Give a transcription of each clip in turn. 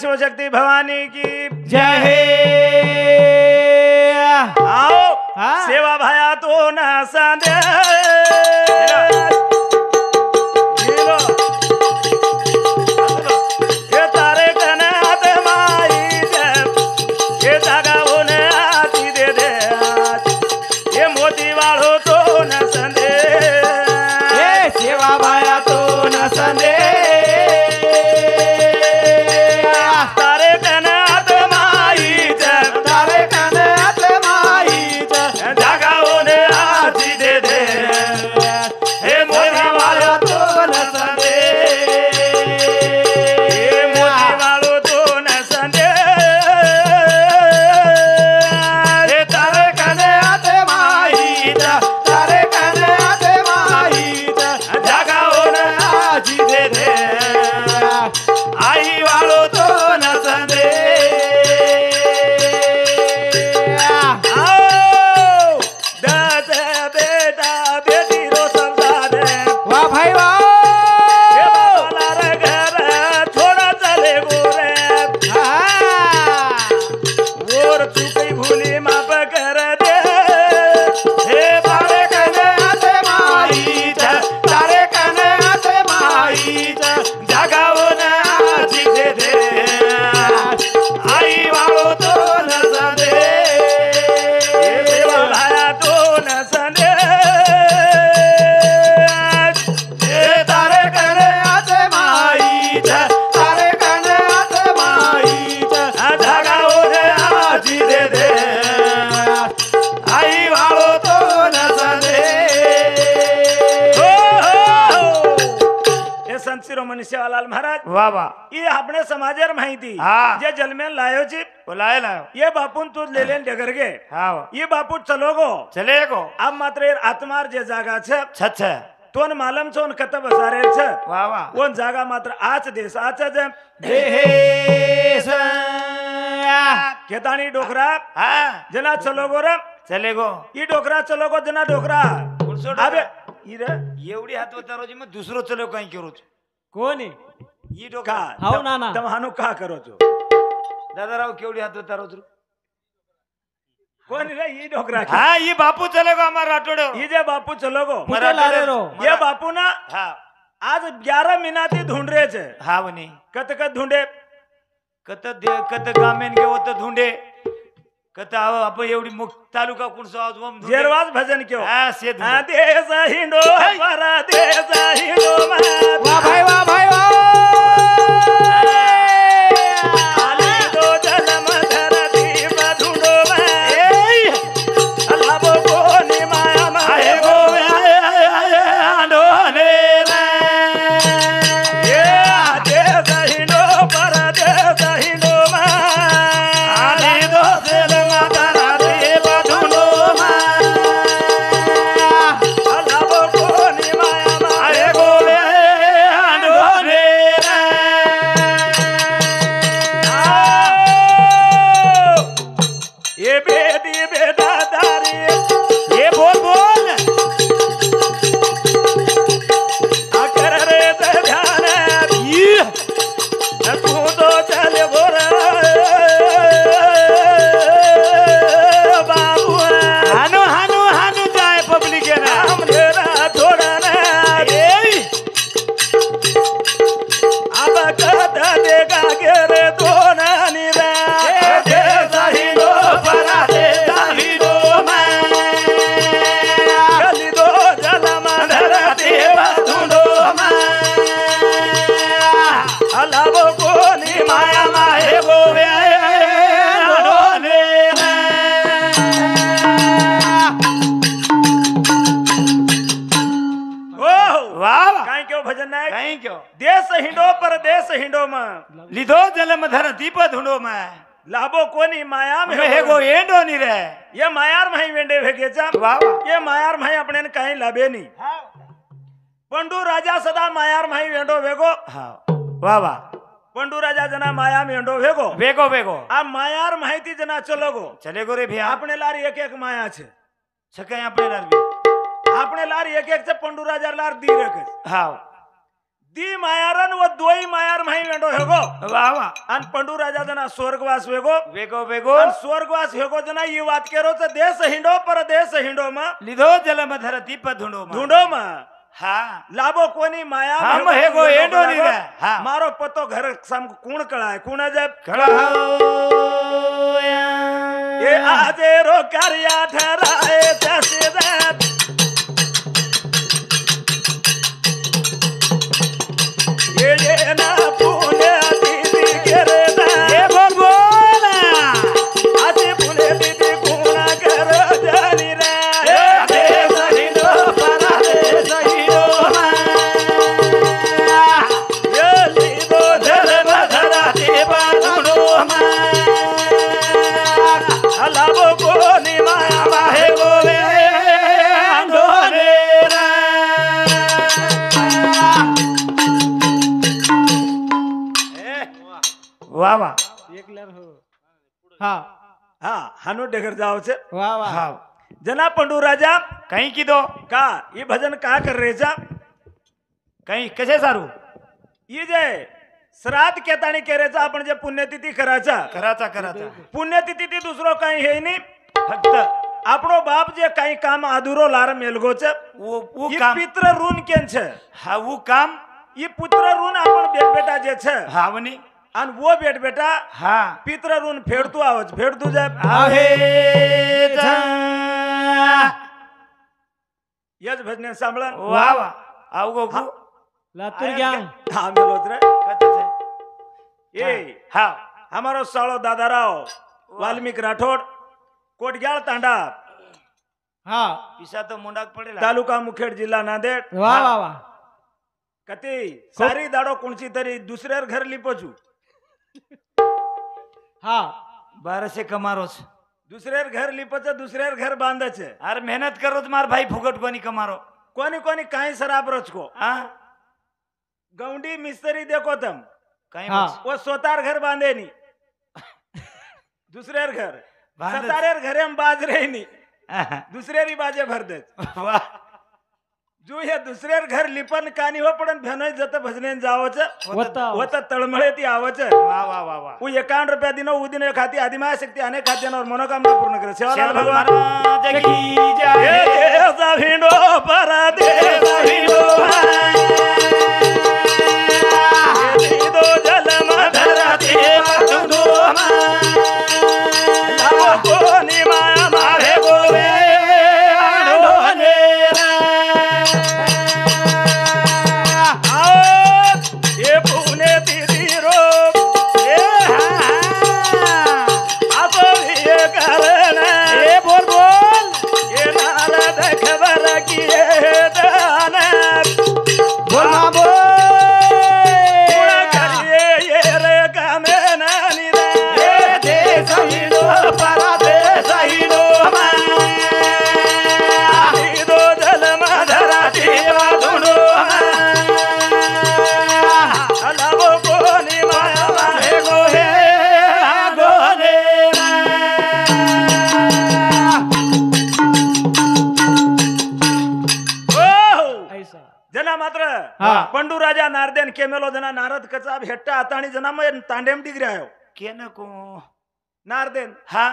शिवशक्ति भवानी की जय हे। आओ हाँ। सेवा भाया तो न संदे तारे कनात माई ये धागा होने आती दे दे ये मोती वालों तो न संदे सेवा भाया तो न संदे तारे कनात माई तारे कनात माई धागा होने आती दे दे हे मोती वालों तो न संदे ये मोती वालों तो न संदे हे तारे कनात माई तारे कनात माई धागा होने आजी दे दे आई वालों तो न संदे आओ दाद बेटा बेटी रो समझा दे वाह भाई वाह। ये बाला रे घर छोड़ा चले गोरे और तू कई भूली माप कर दे हे बाले कनात माई तारे कनात माई धागा होने आजी दे दे आई वालों तो न संदे ये सेवा भाया तो न संदे हे तारे कनात माई तारे कनात माई धागा होने आजी दे दे आई वालों तो न संदे ये संत शिरोमणी सेवालाल महाराज वाह वाह। ये आपने समाजर माहिती हाँ। जे जलमेन लायो ची बोलाय लायो ये बापून तू लेलेन डगर गे हाँ ये बापू चलो गो चले को अब मात्र ये आत्मार जे जागा छे छछ तोन मालम छोन कतब सारे छे वाह वाह। वोन जागा मात्र आच देश आच जे हे हे केतानी डोकरा हाँ जना चलो गो रे चले गो ई डोकरा चलो गो जना डोकरा कोणसो अबे ई रे एवढी हात वतारो जी मग दुसरो चलो काही करू कोणी ही का डोका हाव नाना. तम हानु का करो छो दादाराव केवढी हात वतारो तू कोण रे ई डोकरा की? हाँ ये बापू चले गो हमारा राठोड़े ई जे बापू चलो गो कुठे लारे रो ये बापू ना हाँ आज 11 मिनाती ढूंढ रहे छे हाँ वनी कत कत ढूंढे कत गामेन गे होत धुंडे कत आप एवढी मुख तालुका कुणसो आज वम धुंडे. जेरवाज भजन क्यों हाँ से धुंडे. देश हिंडो परदेश हिंडो वाह भाई वाह भाई वाह. आली दो जन्म धरती बधुंडो अलाबो कोनी माया माए गो आंडोने रे. ये देश हिंडो परदेश हिंडो आली दो जन्म धरती बधुंडो अलाबो कोनी माया माए गो आंडोने रे. ये बेटी बेटा दारी ये बोल बोल आकर रे ध्यान ये तू तो चले बोरा बाबू हानो हानो हानो जाए पब्लिक है ना. राम तेरा थोड़ा ना अब कद देगा गे तो नानी रे दे सहिलो परा दे सहिलो मैं गली दो जलम धरती बधुंडो मैं अलाबो कोनी माया माहे गोवे आंडोने रे. ओ वाह काई क्यों भजन नायक कहीं क्यों देश हिंडो परदेश हिंडो में लिधो जलम धरती बधुंडो मैं लाभो कोनी माया में मैं हेगो एंडो नी रे. ये मायार माही वेंडे भेगे चा वाह वाह. ये मायार माही अपने ने कहीं लाभे नहीं पंडू राजा सदा मायार माही वेंडो भेगो हाँ वाह वाह. पंडू राजा जना माया में वेंडो भेगो वेगो वेगो आ मायार माहिती जना चलो गो चले गो रे भैया. अपने लार एक एक माया छे छके अपने नार भी. अपने लार एक एक से पंडू राजा लार दी रखे हाँ दी मायारन वो दोई मायार माही वेंडो हेडो हेगो वा वा आणि पंडू राजा जना स्वर्गवास वेगो वेगो वेगो आणि स्वर्गवास हेगो जना ई वात केरो च देश हिंडो परदेश हिंडो म लिधो जलम धरती पधुंडो ढूंढो म हा लाभो कोणी माया हम हेगो एडो निरा हा मारो पतो घर सम कूण कळाय कूण जब खड़ा ये आजे रो कार्या ठराए तसे दत ये ना पुणे दीदी करे दा ये बोला आजे पुणे दीदी गुणा कर जानी रे दे सही दो परा दे सही दो ये लीदो जल बधरा दे बाधुंडो लाभो कोणी माया बाहे गोवे अंडोरे वा वा હા હા હાનો ડેગર જાવ છે વાહ વાહ हा जना पंडू राजा कहीं की दो का ये भजन का कर रहे चा कहीं कसे सारू ये जे श्राद्ध केताणी केरेचा आपण जे पुण्यतिथी करायचा कराचा कराचा पुण्यतिथी ती दुसरो काही हे नाही फक्त આપણો બાપ જે કઈ કામ આધુરો લાર મેલગો છે वो ઈ काम પિતૃ ઋણ કેન છે हा वो काम ઈ પુત્ર ઋણ આપણ બેટ બેટા જે છે हावनी અને वो બેટ બેટા हा પિતૃ ઋણ ફેડતું આવે છે ફેડતું જાય आहे યજ ભજને સાંભળન वा वा आओ गो गो લાતુર ગામ હા મેલો જ રે कते छे એ हा हमारो साळो दादाराव वाल्मीक राठोड कोटग्याळ तांडा હા पिसा तो मुंडाक पडेला तालुका मुखेड जिल्हा नांदेड વાહ વાહ વાહ कती सारी दाडो कोणची तरी दुसऱ्यार घर लिपोचू હા 1200 कमारो छे दुसऱ्यार घर लिपच दुसऱ्यार घर बांधच अरे मेहनत करो तो मार भाई फुकट कोनी कमारो कोणी कोणी काही सराब रचको हा गौंडी मिस्त्री देखो तम कहीं हाँ। वो स्वतार घर बांधे नी दुसऱ्यार घर बांधत. स्वतारेर घरे हम बाज रहे नी बस दुसऱ्यारी बाजे भर दे वाह जो हे दुसऱ्यार घर लिपन कानी हो पडन भेनोय जत भजनेन जावच વતા होत तळमळे ती आवच वाह वाह वाह वाह वो 51 रुपया दिनो उदिन एक हाती आदिमाय शक्ती अनेक खाद्यान और मनोकामना पूर्ण करे सेवालाल श्यामलाल भगवान महाराज की ये जय देसा भिंडो परदेस भिंडो ये दो जल मधरती बाधुंडो लाभो कोणी माया मारे गोवे अंडोरे ये पुणे दीदी रो ए हा असो ये कारण ए बोल बोल ये नारद खबर किए दान बोल मां बोल पूर्ण करिए ये रे कामे नानी रे ए दे सही दो परा दे सही दो ये दो जल मधरती बाधुंडो लाभो कोणी माया मारे हे गो हे गोरे ऐसा जना मात्र हा. पंडू राजा नारदेन केमेलो जना नारद कचा भेट्टा आताणी जना मग तांडेम डिग्री आयो के नको नारदेन हा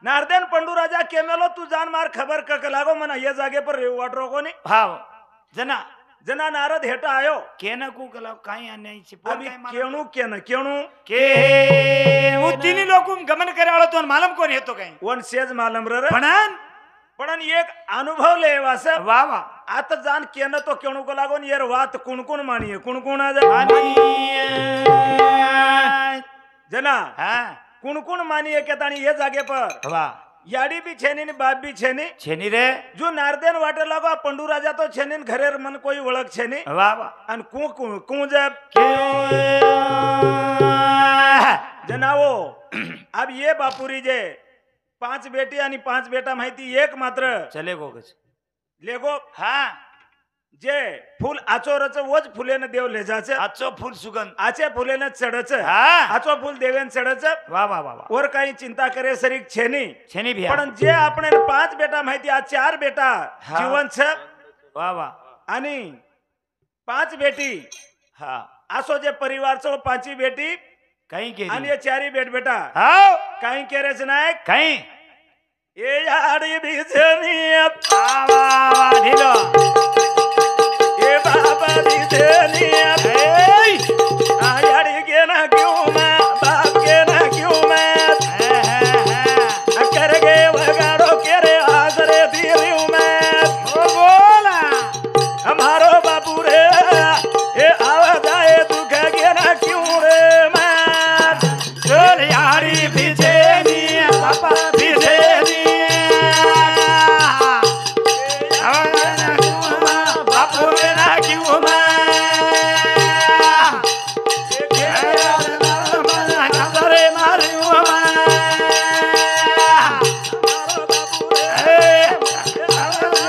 नारदेन पंडू राजा केमेलो तू जान मार खबर कक लागो मना ये जागे पर वाटरो कोनी हा जना जना नारद हेटा आयो के नको कला काही अन्याय छे अभी केणू केणू के उतिनी लोकूम गमन कराळो तो मालम कोण येतो काही वन सेज मालम रे पण पण एक अनुभव ले वास वा वा आता जान केन तो केणू को लागोन येर वात कुणकुण मानिये कुणकुण आणि जना हा कुणकुण मानिये के ताणी ये जागे पर वा याडी भी छेनी ने बाप भी छेनी छेनी रे जो नारदेन वाटे लागो पंडू राजा तो छेनी घरेर मन कोई ओळख छेनी वा वा अन कु कु कु जब के जनावो अब ये बापुरी जे 5 बेटी आणि 5 बेटा माहिती एक मात्र चले गो कच लेगो हा जे फूल आचोरच वच फुलेन देव लेजाचे आजचो फुल सुगंध आचे फुलेन चढच हा आचो फूल देवेन चढच वा वा वा वा और काही चिंता करे सरीक छेनी छेनी भी पण जे आपण 5 बेटा माहिती आज 4 बेटा हा. जीवन छ वा वा आणि 5 बेटी हा असो जे परिवारचो पाची बेटी काही आणि केली हे चारी बेट बेटा हाव काही केरेच नाही काही ए याडी बिझनी वा वा वा ढिलो ए बाबा बिझनी ऐ, याडी के ना क्यों मैं बाप के ना क्यों मैं हे, हे. कर गए वगाड़ो के रे आजरे दिलियों मैं ओ बोला हमारो बाबू रे ए आवाज आए दुख के ना क्यों रे मैं चल यारी पीछे नी पापा पीछे नी बापू ना क्यों मैं करे मारू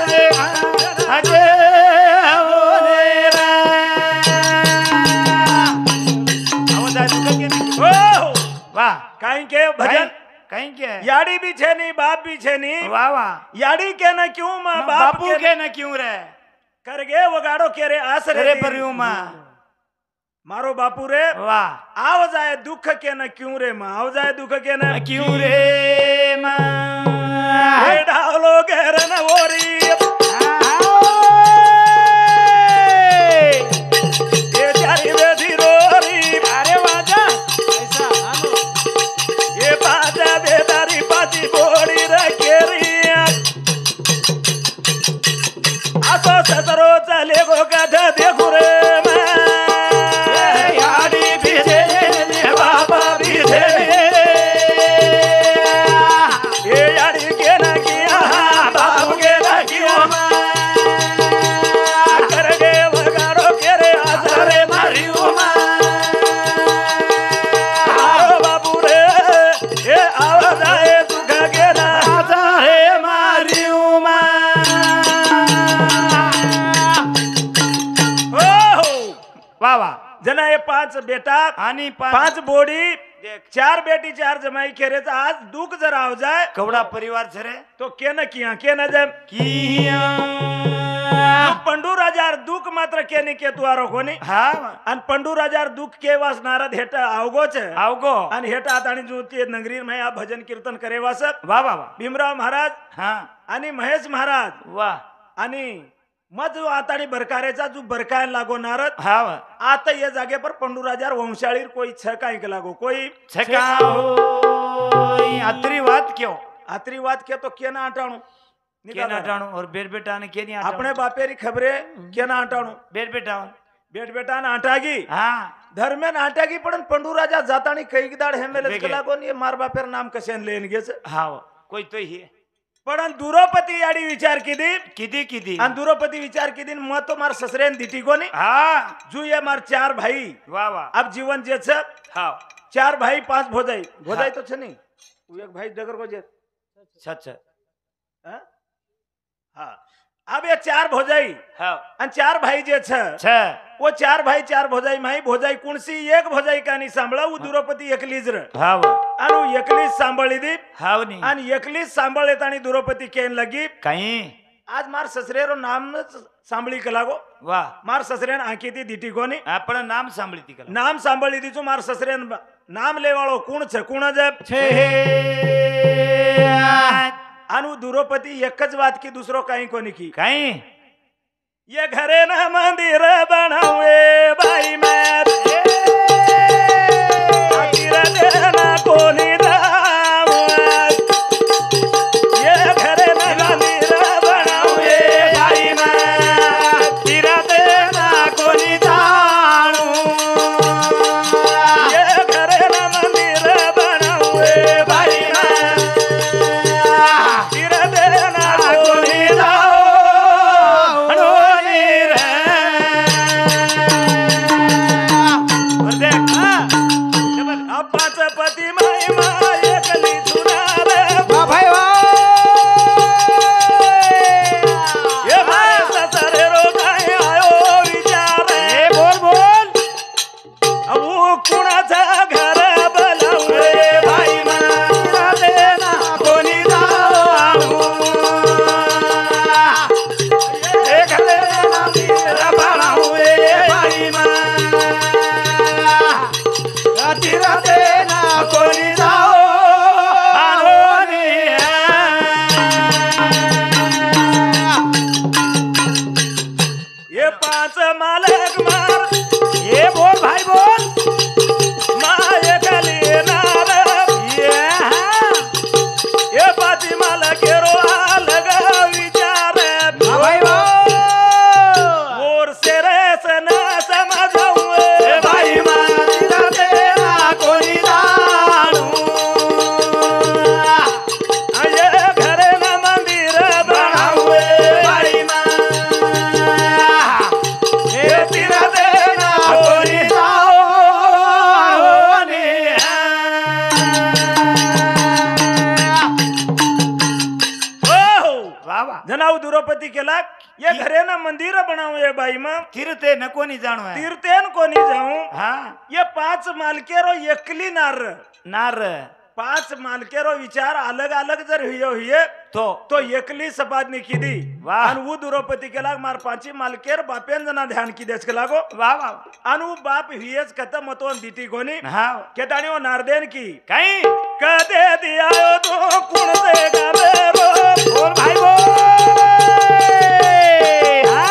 अजे ओरे रे आवाज आ ओ वाह काई के भजन कहीं क्या है याडी भी छे नहीं बाप भी छे नहीं वाह वाह याडी के ना क्यों मां बाप बापू के के न क्यों रे कर गए वगाड़ो के रे आस रे रे दी। परियो मां मारो बापू रे वाह आव जाए दुख के न क्यों रे मां आव जाए दुख के न क्यों रे मां हे डालो घेर न ओरी ये चारी बेधी रोरी अरे वाजा ऐसा आनो ये बाजा बेदारी पाची बोड़ी रखेरी आसो ससरो चले गो गधा देखो रे मैं यारी पीछे बाबा पीछे ये यारी के न किया बाबू के न क्यों कर गए वगाड़ो के रे आसरे अरे मारियो मां मारो बाबू रे ये आवाज आए दुख के ना अरे मारियो मां वाह वाह जना ये पांच बेटा आणि पांच बोडी देख चार बेटी चार जमाई खेरे आज दुख जरा आव जाए कवडा परिवार छरे तो के न किया के न जम किया पंडू राजार दुख मात्र के नि के तुआरो कोनी हा आणि पंडू राजार दुख के वास नारद हेटा आवगो छे आवगो आणि हेटा आताणी जो ते नगरी में आ भजन कीर्तन करे वास वाह वाह वाह भीमराव महाराज हा आणि महेश महाराज वाह आणि मग जो आताणी बरकारेचा जो बरकायला लागो नारद हा आता ये जागे पर पंडू राजार वंशाळीर कोई छ काय के लागो कोई छकाओ अतरी बात क्यों आतरी बात के तो के ना हटाणू के ना हटाणो और बेट बेटा ने के नहीं हटाणो अपने बापेरी खबरे के ना हटाणू बेट बेटा बेट बेटा ना हटागी हा धर्मेन हटागी पण पंडू राजा जाताणी कैकदाड हेमेलच बेगे. लागो ये मार बापेर नाम कशेन लेन गेच हा कोई तो ही पण दुरोपती याडी विचार किदी किती किती आणि दुरोपती विचार किदी मग तो मार ससरेन दिटी कोनी हा जू ये मार चार भाई वाह वाह अब जीवन जे छ हा चार भाई पांच भोजाई भोजाई तो छ नहीं वो एक भाई डगर को जे सच हाँ? हाँ अब ये चार भोजाई हा आणि चार भाई जे छ छ वो चार भाई चार भोजाई माई भोजाई कुणसी एक भोजाई कानी सांभाळा उ दुरोपती एकलीच र हा आणि उ एकलीच सांभाळी दी हावनी आणि एकलीच सांभाळत आणि दुरोपती केन लगी काही आज मार ससरेरो नाम सांभाळी कलागो वाह मार ससरेन आंकी ती दिटी कोनी आपण नाम सांभळी कला नाम सांभाळी दीचो मार ससरेन नाम लेवाळो कोण छ कोण जब छे आणि दुरोपती एकच बात की दुसरो काही कोणी की काही ये घरे ना मंदिर बनावे बाई मैं आखिर देना कोणी दावत ये घरे ना मंदिर बनावे बाई मैं तिरा देना कोणी जाणू ये घरे ना मंदिर बनावे बाई मैं आखिर देना कोणी पति माई माय कली सुनार ये माय ससरे रो काय आयो विचार बोल बोल अब वो कुणाचा घर बलवले भाई तिरा देना कोणी जाणू एक देना तिरा बनावे बाई तिरते ना कोणी जाओ आणोनी. ये पाच मालक मार ये बोल भाई बोल. माय खाली येणार ये पाची मालक गेरो आलग विचार भाई बोल. मोर सेरेस न समजाऊ बाई तिरते ना कोणी जाणू. ये घरे न मंदिर बनाऊ बाई हे तिरते ना कोणी जाओ आणोनी. हो बाबा जनाऊ दुरोपती केला ये घरे न मंदिर बनाऊ ये बाई मग तिरते न कोणी जाणू आहे. तीर्थेन कोणी जाऊ हा ये पाच मालकेरो एकली नार नार पाच मालकेरो विचार अलग अलग जर हुये तो एकली सपादनी किदी वाह. आणि वो दुरोपती केला मार पाची मालकेर बापेन जना ध्यान की देश के लागो वा वा आणि वो बाप हुयेच खतम मतोन दिटी कोणी हा केताणी वो नारदेन की काही कदे दियायो तो कुण से गावेरो बोल भाई बोल. हा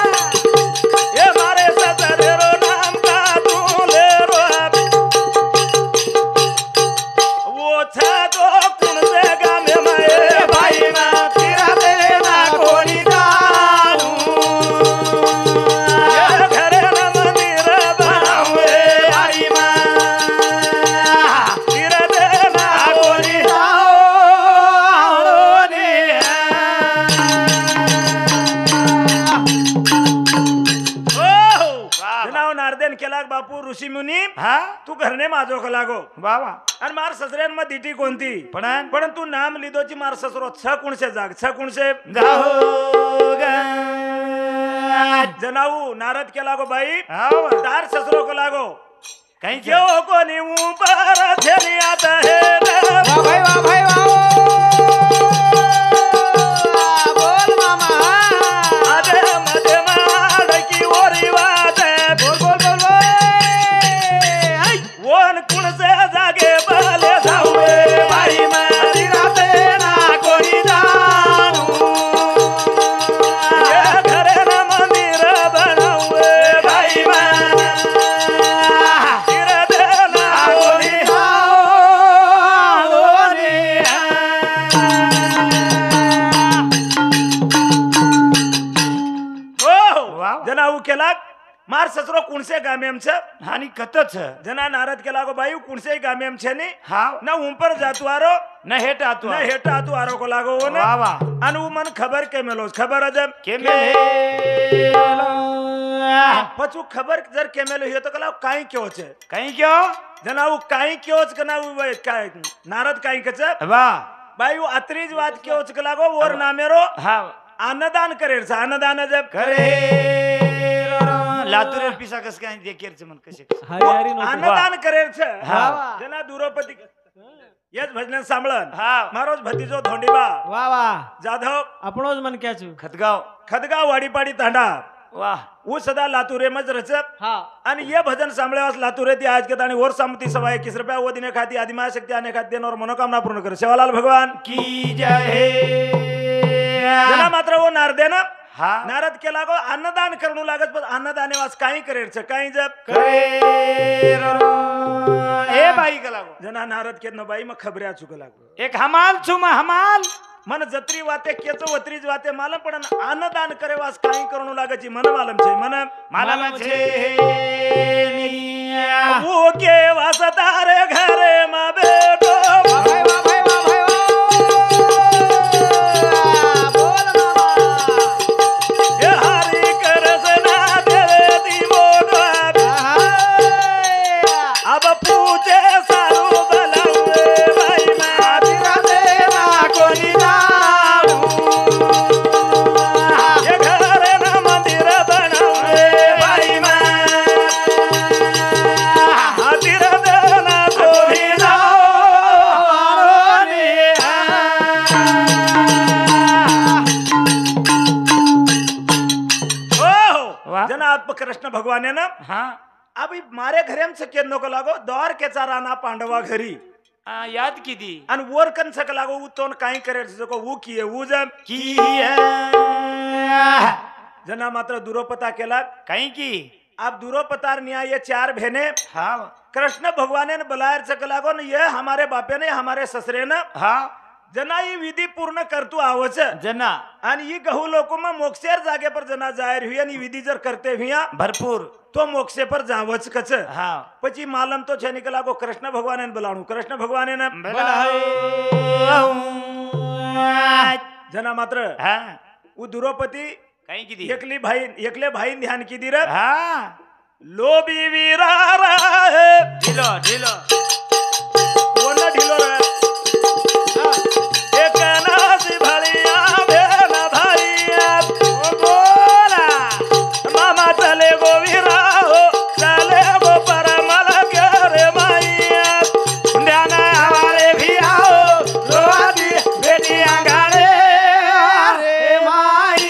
ये मारे सतरेरो नाम का तू लेरो वो छा तो कुण से गामे माए बाई तिरते ना कोणी जाणू. ये घरे न मंदिर बनाऊ बाई तीरते ना कोणी जाओ आणोनी. जनाव नारदेन केला बापू ऋषी मुनी हा तू घरने माझो का लागो बाबा आणि मार ससऱ्यान मग दिटी कोणती पण पण तू नाम लिदोची मार ससरो छ कुणसे जाग छ कुणसे जाओ ग. जनाऊ नारद केला गो बाई हाव. तार ससरो को लागो काही क्यों कोणी ऊपर थेली आता है वा भाई वा भाई वा. बोल मामा. आदे मध्ये माडकी ओरी वादे बोल बोल बोल बोल. आई. वन कुणसे जागे बले जाऊ बाई तिरते ना कोणी जाणू. ये घरे न मंदिर बनाऊ बाई तीरते ना कोणी कोणी जाओ आणोनी. हो वाव. जनाऊ केला मार ससरो कुणसे गामेम छ आणि कतच जना नारद केला गो बाई कुणसे गामेम छे नी हाव न ऊपर जातवारो न हेट आतो न हेटा आतु आरो को लागो वो वा ना वा आणि ऊ मन खबर के मेलोस खबर अजब के मेलो. पछू खबर जर के मेलो हे तो कला काई क्यों छे काही क्यों जनाऊ काई क्योंच कना ऊ काय नारद काई कच वा बाई ऊ अत्रीज बात क्योंच क लागो और नामेरो हा अन्नदान करेर छ अन्नदान अजब करे लातूर पिसा कस काय देखेरच मन कसे हरी हरी नव्हतं. अन्नदान करेर छ हा. जना दुरोपती यच भजन सांभळन हा मारोज भतीजो धोंडीबा वा वा जाधव आपणोच मन क्याचू. खतगाव खदगाव वाडीपाडी तांडा वा ऊ सदा लातूरे मज रचप हा आणि ये भजन सांभळेवास लातूरे ती आज के ताणी और सामती सभा 21 रुपया वो दिने खाती आदिमा शक्ति आने खाती देन और मनोकामना पूर्ण कर सेवालाल भगवान की जय हे जना मात्र वो नारदे ना हा नारद के लागो अन्नदान करणू लागत पण अन्नदाने वास काही करेर छ काही जप करे ए बाई का लागो जना नारद के न बाई म खबऱ्या चुक लागो एक हमाल छु म हमाल मन जत्री वाते केचो वत्रीज वाते मालम पण अन्नदान करे वास काही करणू लागची मन मालम छे मन मालम छे वो के वास तारे घरे मा बेटो भाई वा भाई वा भाई वा बोल मामा ये हरी करस ना देवे दी मोडो अब पूजे सारू बलावे भाई मा तिरा देवा कोणी जाणू ये घरे ना मंदिर बनावे भाई मा हातीर देना कोणी जना कृष्ण भगवान ना हा अभी मारे घरेम सकेत नको लागो द्वारकेचा राणा पांडवा घरी याद किती आणि वर कन सक लागो उ तोन काही करेल सको उ किये उ जम जना मात्र दुरोपता केला काही की अब दुरोपतार निया ये चार बहने हा कृष्ण भगवान ने बुलायर सक लागो न ये हमारे बापे ने हमारे ससरे न हा जना ही विधी पूर्ण करतू आवच जना आणि ही गहू लोक मग मोक्षेर जागे पर जना जाहीर हुई आणि विधी जर करते हुआ भरपूर तो मोक्षे पर जावच कच हा પછી માલમ તો છે નીકળા કો કૃષ્ણ ભગવાને બોલાણું કૃષ્ણ ભગવાને ને जना मात्र हा उ दुरोपती काही किती एकले भाई ध्यान की दिर हा लोभी वीरारा ढिलो ढिलो कोण ढिलो रे एक नासी भलिया भेन भाईया ओ बोला मामा चले गो वीरा हो चले गो परमल रे माईया ध्यान हमारे भी आओ रोती बेटी अंगाड़े रे माई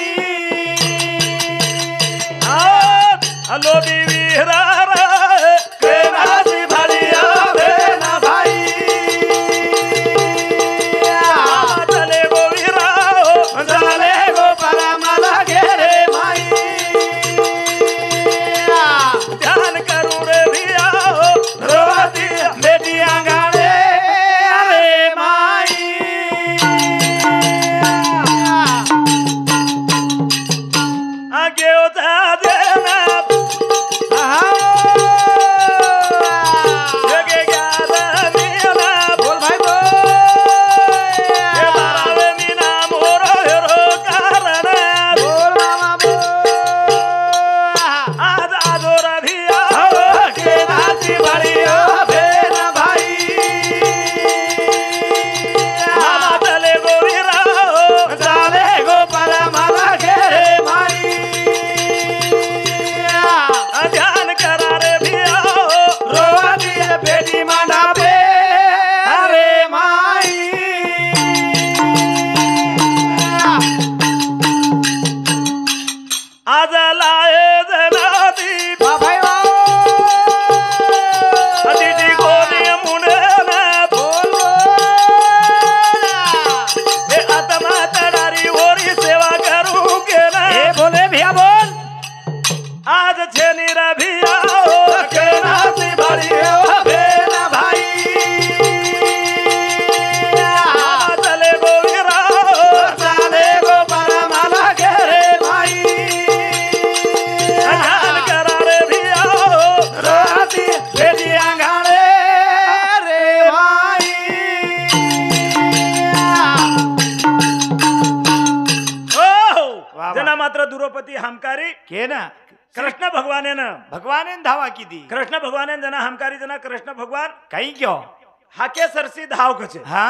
लोभी वीरारा के नासी भलिया भेन भाई चले गो वीरा हो चले गो परमल घेरे माई ध्यान करूं रे भिया हो रोती बेटी अंगाड़े रे माई आगे उठा देना जगे गादा मीना बोल भाई बोल ये बावे मीना मोरो हेरो कारण बोल मामा बोल आज आदोरा भिया हो के नाची भरियो भेन भाई मामा चले गो वीरा हो चले गो परमल घेरे माई ध्यान करा रे भिया हो रोती बेटी मांडा पे अरे माई आज लाए जनादी भाई अतिथि कोणी मुने बोल हे आत्मा तडारी ओरी सेवा करू के ना बोले भैया बोल आज छे निरा भिया हो के नासी भरियो भेन भाई मामा चले गो वीरा हो चले गो परमल घेरे माई ध्यान करा रे भिया हो रोती बेटी अंगाड़े रे माई ओ जना मात्र दुरोपती हमकारी के ना कृष्ण भगवाने न भगवाने धावा किती कृष्ण भगवाने जना हमकारी जना कृष्ण भगवान काही क्यों हाके सरसी धाव कचे हा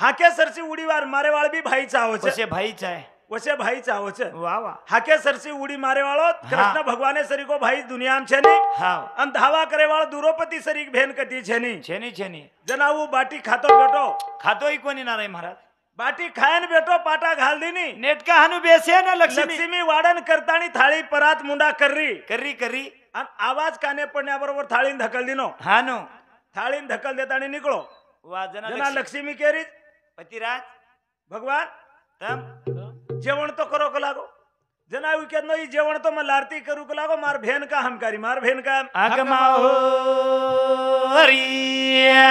हाके सरसी उडीवार मारेवाळ बी भाई चावच कसे भाईच आहे वसे भाई चावच वा वा हाके सरसी उडी मारेवाळो कृष्ण भगवाने सरी को भाई दुनियाम छे ने हा अन धावा करेवाळ दुरोपती सरी भेन कती छे ने छेनी छेनी जनाऊ बाटी खातो बेटो खातोही कोणी ना रे महाराज बाटी खायन बेटो पाटा घाल दिनी नेटका हानू बेसे ना लक्ष्मी लक्ष्मी वाडन करतानी थाळी परात मुंडा कररी करी करी अन आवाज काने पडण्याबरोबर थाळीन धकल दिनो हानू थाळीन धकल देतानी निकळो वा जना जना लक्ष्मी केरी पतिराज भगवान तम जेवण तो करो को लागो जना विकेत नो जेवण तो मैं लारती करू को लागो मार भेन का हमकारी मार भेन का आगमा हरिया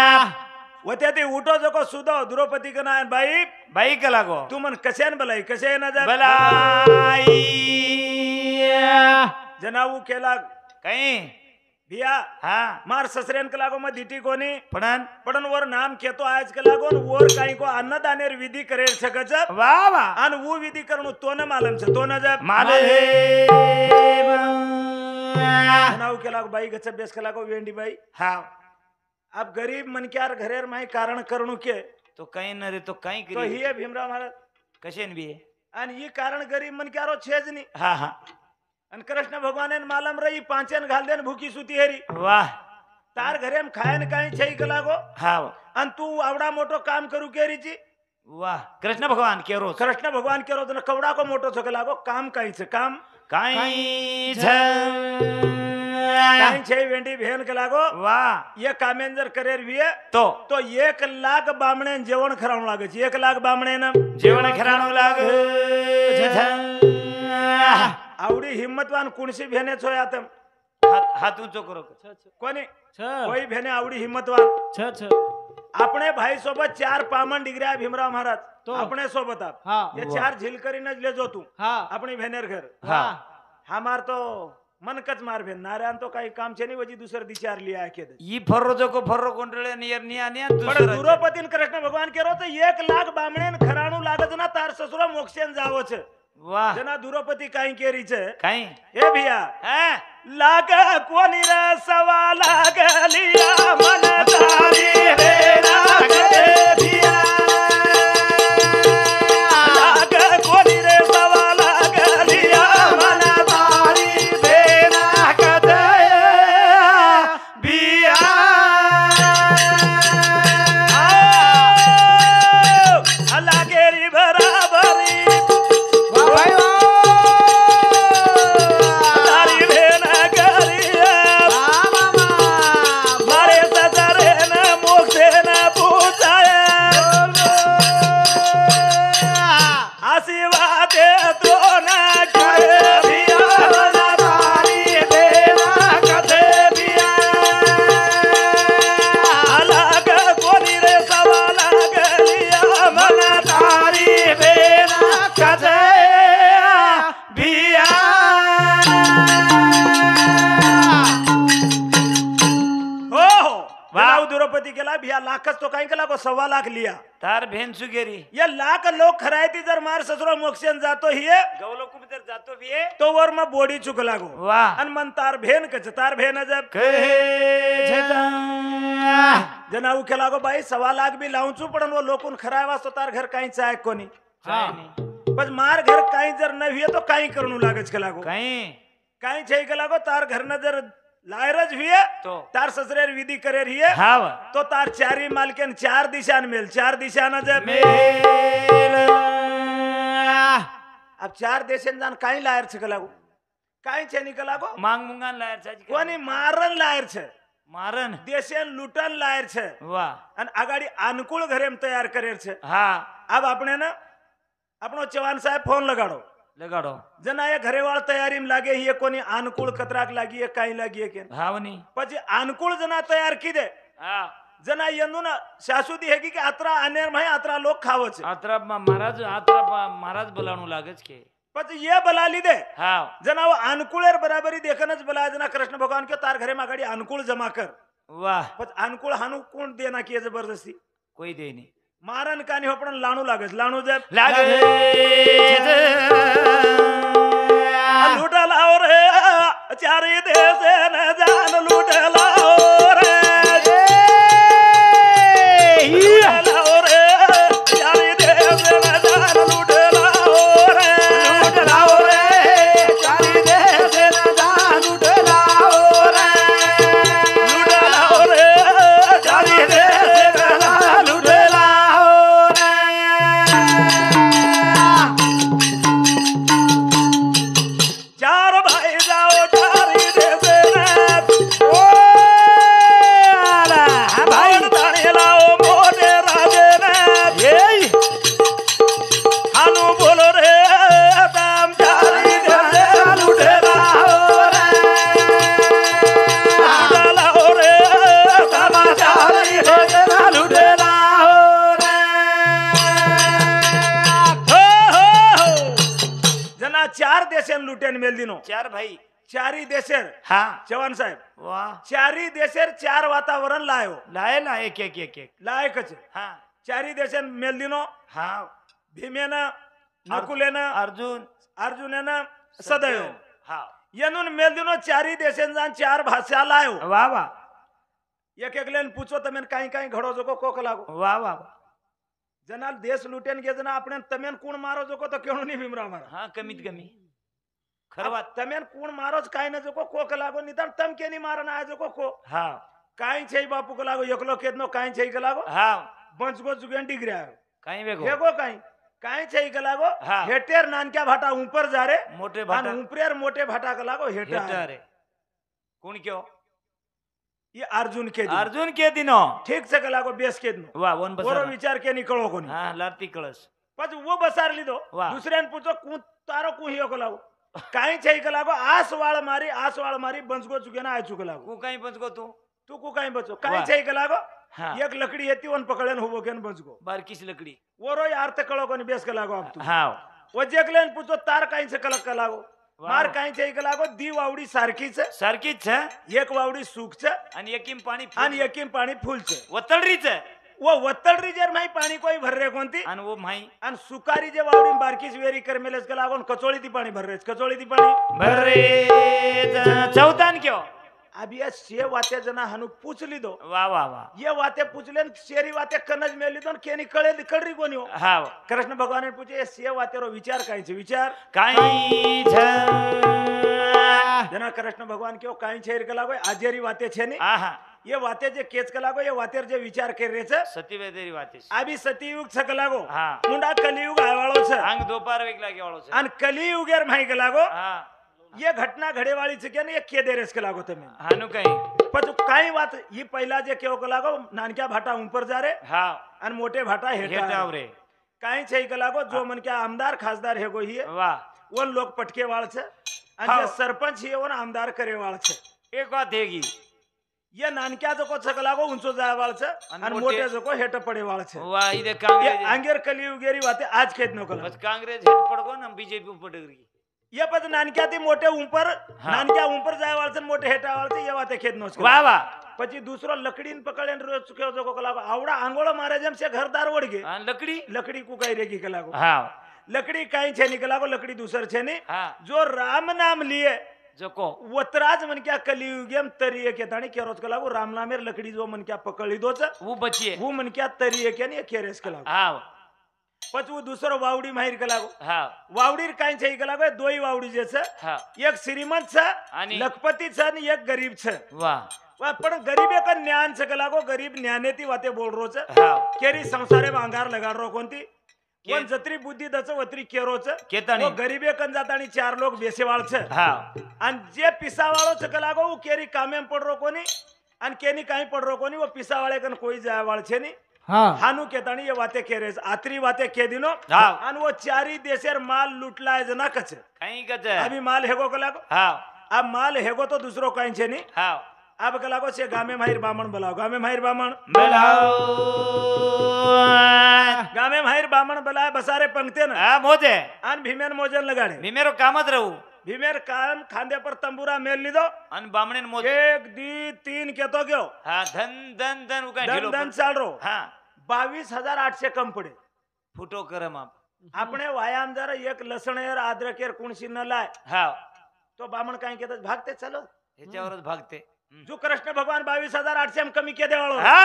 वते ते उठो जको सुदो द्रौपदी का नायन भाई बाई का लागो तू मन कसेन बलाई कसे ना जा बलाई जनाऊ केला काही भिया हा मार ससरेन का लागो मैं दिटी कोनी पडन पण वर नाम केतो आज का लागो वर काही को अन्नदानेर विधी करेल सकच वा वा आणि वो विधी करणं तो न मालम छे तो न जा माले जनाऊ केला बाई गच बेस का लागो वेंडी बाई हा अब गरीब मनक्यार घरेर माही कारण करणू के तो काही न रे तो काही तो करी ही है भीमराव महाराज कशेन बी आणि ही कारण गरीब मनक्यारो छेज नी हा हा आणि कृष्ण भगवान मालम रही पांचन घाल देन भूकी सुती हेरी वाह तार घरेम खायन काही छई का लागो हा आणि तू आवडा मोठो काम करू केरीची वाह कृष्ण भगवान के रोज कृष्ण भगवान के रोज कवडा को मोठो छो लागो काम काहीच काम काही કાઈ છે વેંડી ભેન કે લાગો વાહ ये कामेन जर करेर विये તો तो 1 लाख बामणे जेवण खरावण लागे છે 1 लाख बामणे ने जेवण खराणं लाग आवडी हिम्मतवान कुणशी भेने છો आतम हात ऊंचो करो कोणी छ कोई भेने आवडी हिम्मतवान छ छ આપણે ભાઈ સોબત 4 પામણ ડિગ્ર્યા ભીમરાવ મહારાજ તો આપણે સોબત આપ હા ये 4 झील કરીને જ લેજો તું હા આપણી ભેનેર ઘર હા हमार तो मनकच मार भेन नारायण तो काही काम છે નહીં વજી દુસર દિચાર लिया के दे ई फर्रो जोको फर्रो कोंडळे नियर निया निया पण दुसरा दुरोपतीन कृष्ण भगवान केरो तो 1 लाख बामणे खराणू लागत ना तार ससुरा मोक्षेन जावो છે वाह जना दुरोपती काही केरी છે काई ए भिया हा लाग कोणी रे सवा लागलिया मन तारी रे लागते भिया लाग कोणी रे सवा लागलिया मन तारी रे लागते भिया लागे री बराबरी तारी भेन गरिया मारे ससरे न मोक्षे न पूजाया आशीर्वाद तो न करे भिया तारी भेन कथे भिया अलग कोनी रे सवा लागलिया मन तारी भेन कथे भिया हो वाह द्रौपदी केला भिया लाखच तो काही केला को 1.25 लाख लिया तार भेन सुगेरी ये लाख लोक खरायती जर मार ससुरा मोक्षन जातो हिये गवलो कुम जर जातो बिये तो वर मग बोडी चुक लागो वाह आणि मन तार भेन कच तार भेन जब कहे जना उ केला गो बाई 1.25 लाख बी लावूचू पण वो लोकून खराय वाचतो तार घर काही चाय कोणी पण मार घर काही जर न हुए तो काही करणू लागच केला गो काई काही छै केला गो तार घर न जर लायरज हुए तो तार ससरेर विधि करेर हिये हाव तो तार चारी मालकेन 4 दिशान मेल 4 दिशान जब अब 4 देशन जान काही लायर छ लागो काही छे निकला गो मांग मुंगान लायर छाजी कोणी मारन लायर छ मारन देशन लूटन लायर छ वाह અને આગાડી અનુકૂળ ઘરે તૈયાર કરેર છે હા अब આપણે ને આપણો ચવાન સાહેબ ફોન લગાડો लगाडो જના એ ઘરેવાળ તૈયારીમ લાગે હિએ કોની અનુકૂળ કતરાક લાગીએ કાઈ લાગીએ કે हावनी પછી અનુકૂળ જના તૈયાર કીધે हा જના યંદુ ના શાશ્વતી હેગી કે આત્રા અનેર માં આત્રા લોક ખાવો છે आत्रा महाराज बोलाणू लागच के પછી ये બલા લીધે हा जना वो અનુકૂળેર બરાબરી દેખનજ બલા जना कृष्ण भगवान के तार घरे માં ગાડી અનુકૂળ જમા કર वाह પછી અનુકૂળ હાનું કોણ દેના કે જબરદસ્તી कोई देनी મારન કાની હોપણ લાણુ લાગે લાણુ જબ लागे लूट लाओ रे चारी देश न जान लूट लाओ रे लूट लाओ रे चारी देश न जान लूट लाओ रे लूट लाओ रे चारी देश न जान लूट लाओ रे लूट लाओ रे चारी देश न जान लूट लाओ रे चार भाई जाओ चारी देश ओ भाई ताणी लाओ मोटे राजे ने हानु बोलो रे दाम चारी देश लूटे लाओ रे लूटे लाओ रे दाम चारी देश लूटे लाओ रे हो जना 4 देशन लूटेन मेल दिनो चार भाई चारी देशेर हा चव्हाण साहेब वाह चारी देशेर 4 वातावरण लायो लाये ना एक एक एक एक लायकच हा चारी देशन मेल दिनो हा भीमेनं नकुलेनं अर्जुन अर्जुनेनं सदैव हा येनून मेल दिनो चारी देशन जान 4 भाषा लायो वाह वाह एक एक लेन पूछो तमेन काही काही घडो जोको कोक लागो वाह वाह जना देश लुटेन गे जना आपण तमेन कोण मारो जोको तो केणू नहीं भीमराव मारा हा कमीत कमी खरवात तमेन कोण मारोच काही न जोको कोक लागो निदान तम केनी मारन आय जोको को हा काही छै बापू को लागो एकलो केतनो काही छै के लागो हा बंचगो जुगेन डिग्र्या काही वेगो हेगो काही काही छै के लागो हाँ। हेटेर नानक्या भाटा ऊपर जा रे मोटे आणि भाटा ऊपरेर मोटे भाटा के लागो हेटा हेटर है कौन क्यों ये अर्जुन के दिन अर्जुन के दिनो ठीक से कलागो बेस के दिन वाह वन ओरो बसार विचार के निकलो कोनी हाँ लारती कळस પછી वो बसार લીધો વાહ. દુસરેને પૂછો કું તારો કુહિયો કલાગો કાઈ છે કલાગો આસવાળ મારી બંસગો ચુકે ના આ ચુકે લાગો कु काही बंचगो तू તું કુ કાઈ બચો કાઈ વાહ. છે કલાગો हाँ એક લકડી હતી ઓન પકડેન હુબો કેન બંસગો बारकीच लकड़ी ઓરો યાર તે કળો કોની બેસ કલાગો આપ તું हाँ ઓ જેકલેન પૂછો તાર કાઈ છે કલક કલાગો વાહ. માર કાઈ છે કલાગો દી વાવડી સારખી છે सारखीच છે એક વાવડી સુખ છે आणि एकीम पाणी અને એકીમ પાણી ફૂલ છે वतळरीच आहे वो वत्तडरी जर माही पाणी कोई भर रे कोणती आणि वो माई आणि सुकारी जे वावडी बारकीच वेरी कर मेलेस का लागून कचोळी ती पाणी भर रेच कचोळी ती पाणी बरे चौतान क्यों अभी या शे वाते जना हनु पूछली दो वा वा वा ये वाते पूछले न शेरी वाते कनज मेली दो न केनी कळे कळरी कोणी हो हा कृष्ण भगवान ने पूछे शे वाते रो विचार काय छे विचार काही जना कृष्ण भगवान क्यों काई छेर का लागो आजेरी वाते छे ने आहा ये वाते जे केच का लागो ये वातेर जे विचार कर रे छे सती वेदेरी वातीस अभी सतयुग छक लागो हा मुंडा कलियुग आवाळो छे अंग दोपार वेग लागे वाळो छे आणि कलियुगेर माही का लागो हा ये घटना घडेवाळी छे के ने ये के देरेस के लागो तमे हानु काही पण काही वात ही पहिला जे केव का लागो नानक्या भाटा ऊपर जा रे हा आणि मोठे भाटा हेटा हेटाव रे काही छे का लागो जो मन के आमदार खासदार हे गो ही वा वन लोग पटके वाळ छे आणि हाव. जे सरपंच ही वन आमदार करे वाळ छे एक बात हेगी ये नानक्या जो को छक लागो उंचो जाय वाळ छे आणि आणि मोठे- मोठे जो को हेट पडे वाळ छे वा इथे ये कांग्रेस अंगेर कलियुगेरी वाते आज खेत नको बस कांग्रेस हेट पडगो ना बीजेपी पडगरी ये पद नानक्या ती मोठे ऊपर हा. नानक्या ऊपर जाय वाळ छे मोठे हेटा वाळ छे ये वाते खेत नो वा वा પછી દૂસરો લકડીન પકડેન રોજ ચુક્યો જો કલાકો આવડા આંગોળો મારે જેમ છે ઘરદાર વળગે आणि लकडी લકડી કુકાઈ રેગી કલાકો हा લકડી કાઈ છે ની કલાકો લકડી દૂસર છે ની हा જો રામ નામ लिए जको वतराज मन क्या कलियुगेम तरी एक येताणी केरोच कलाको राम नामेर लकडी जो मन क्या पकडी दोच वो बचिए वो मन क्या तरी एक यानी केरेस कलाको हा પછી वो दूसरो वावडी माहिर कलाको हा वावडीर काई છે कलाको दोई वावडी जे છે हा एक श्रीमंत છે आणि- लखपती છે અને એક ગરીબ છે वा वा पण गरीब एक ज्ञान છે कलाको गरीब ज्ञानेती वाते बोल रो છે हा केरी संसारे अंगार लगाड रो कोणती के- वन जत्री बुद्धी दच वत्री केरोच केताणी. वो गरीबे कन जातानी चार लोग बेसेवाळ छ हा आणि जे पिसावाळो छ कलागो वो केरी कामेम पड रो कोणी आणि केनी काही पड रो कोणी वो पिसावाळे कन कोई जायवाळ छे नी हा हानु केतानी ये वाते केरेस आत्री वाते के दिनो हा. आणि वो चारी देशेर माल लुटलाय जना कच काही कच अभी माल हेगो कलागो हा अब माल हेगो तो दूसरो काही छे नी हा अब कलागो से गामे माहिर बामण बोलाओ गामे माहिर बामण बोलाओ गामे माहिर बामण बोलाय बसारे पंक्ते ना हा मोजे आणि भीमेन मोजन लगाडे मी मेरो कामत राहू भीमेर कान खांदे पर तंबुरा मेल लीधो आणि बामणेन मोज एक दी तीन केतो गयो हा धन धन धन उका दन ढिलो दन चाल रो हा 22,800 कम पडे फुटो करम आप આપણે વાયામ જરા એક લસણેર આદ્રકેર કુણસી ન લાય हा તો બામણ કાઈ કહેતા ભાગતે ચાલો ह्याच्यावरच भागते જો કૃષ્ણ ભગવાન 22,800 માં કમી કે દેવાળો हा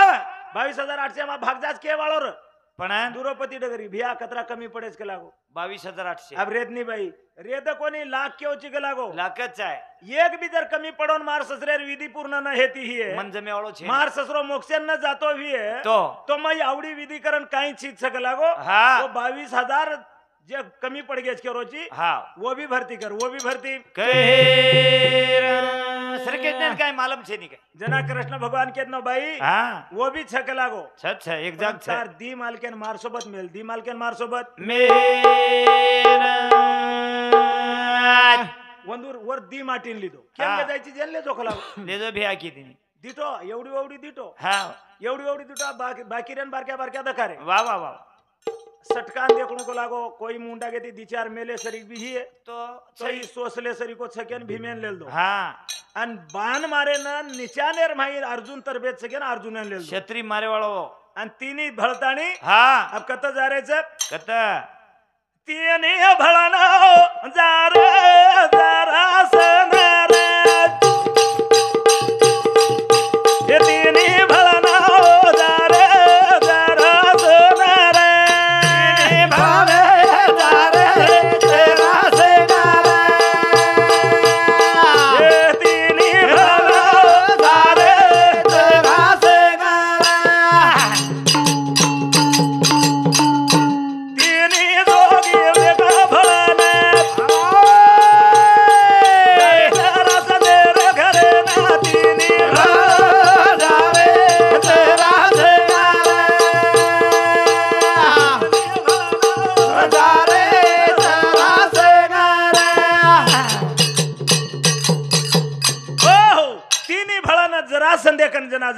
22,800 માં ભાગજાજ કે વાળો ર पण द्रौपदी डगरी भिया कतरा कमी पडेच के लागो 22,800 अब रेदनी बाई रेद कोणी लाख केवची के लागो लाखच आहे एक भी जर कमी पडोन मार ससरेर विधी पूर्ण न हेती ही है मन जमेवाळो छे मार ससरो मोक्षन न जातो भी है तो मग आवडी विधीकरण काही चीज सक लागो हा वो 22,000 जे कमी पड़ गए रोजी हा वो भी भरती कर वो भी भरती सरकेटने काय मालम छे नी काय जना कृष्ण भगवान के नो भाई हा वो भी छक लागो छत छे एक जाग छे चार दी मालकेन मार सोबत मेल दी मालकेन मार सोबत मेरा वंदूर वर दी माटीन लिदो केम हा. के जायची जेल ले जोख लागो ले जो भी आकी तिनी दिटो एवढी एवढी दिटो हा एवढी दिटो बाकी रेन बारक्या बारक्या दकारे वा वा वा सटकान देखने को लागो कोई मुंडा के दी चार मेले सरी भी है तो सही सोसले सरी को छकेन भीमेन लेल दो हा आणि बाण मारे ना निचानेर माही अर्जुन तरबेत सकेन अर्जुनन लेल दो छत्री मारे वाळो आणि तिनी भळताणी हा अब कत जारेच कत तिनी भळना जार जरा सनरे हे तिनी भळना जार जरा सनरे भावे जारे तेरा से हे तिनी भळना जारे तेरा से तिनी दोघी वेगळा भळना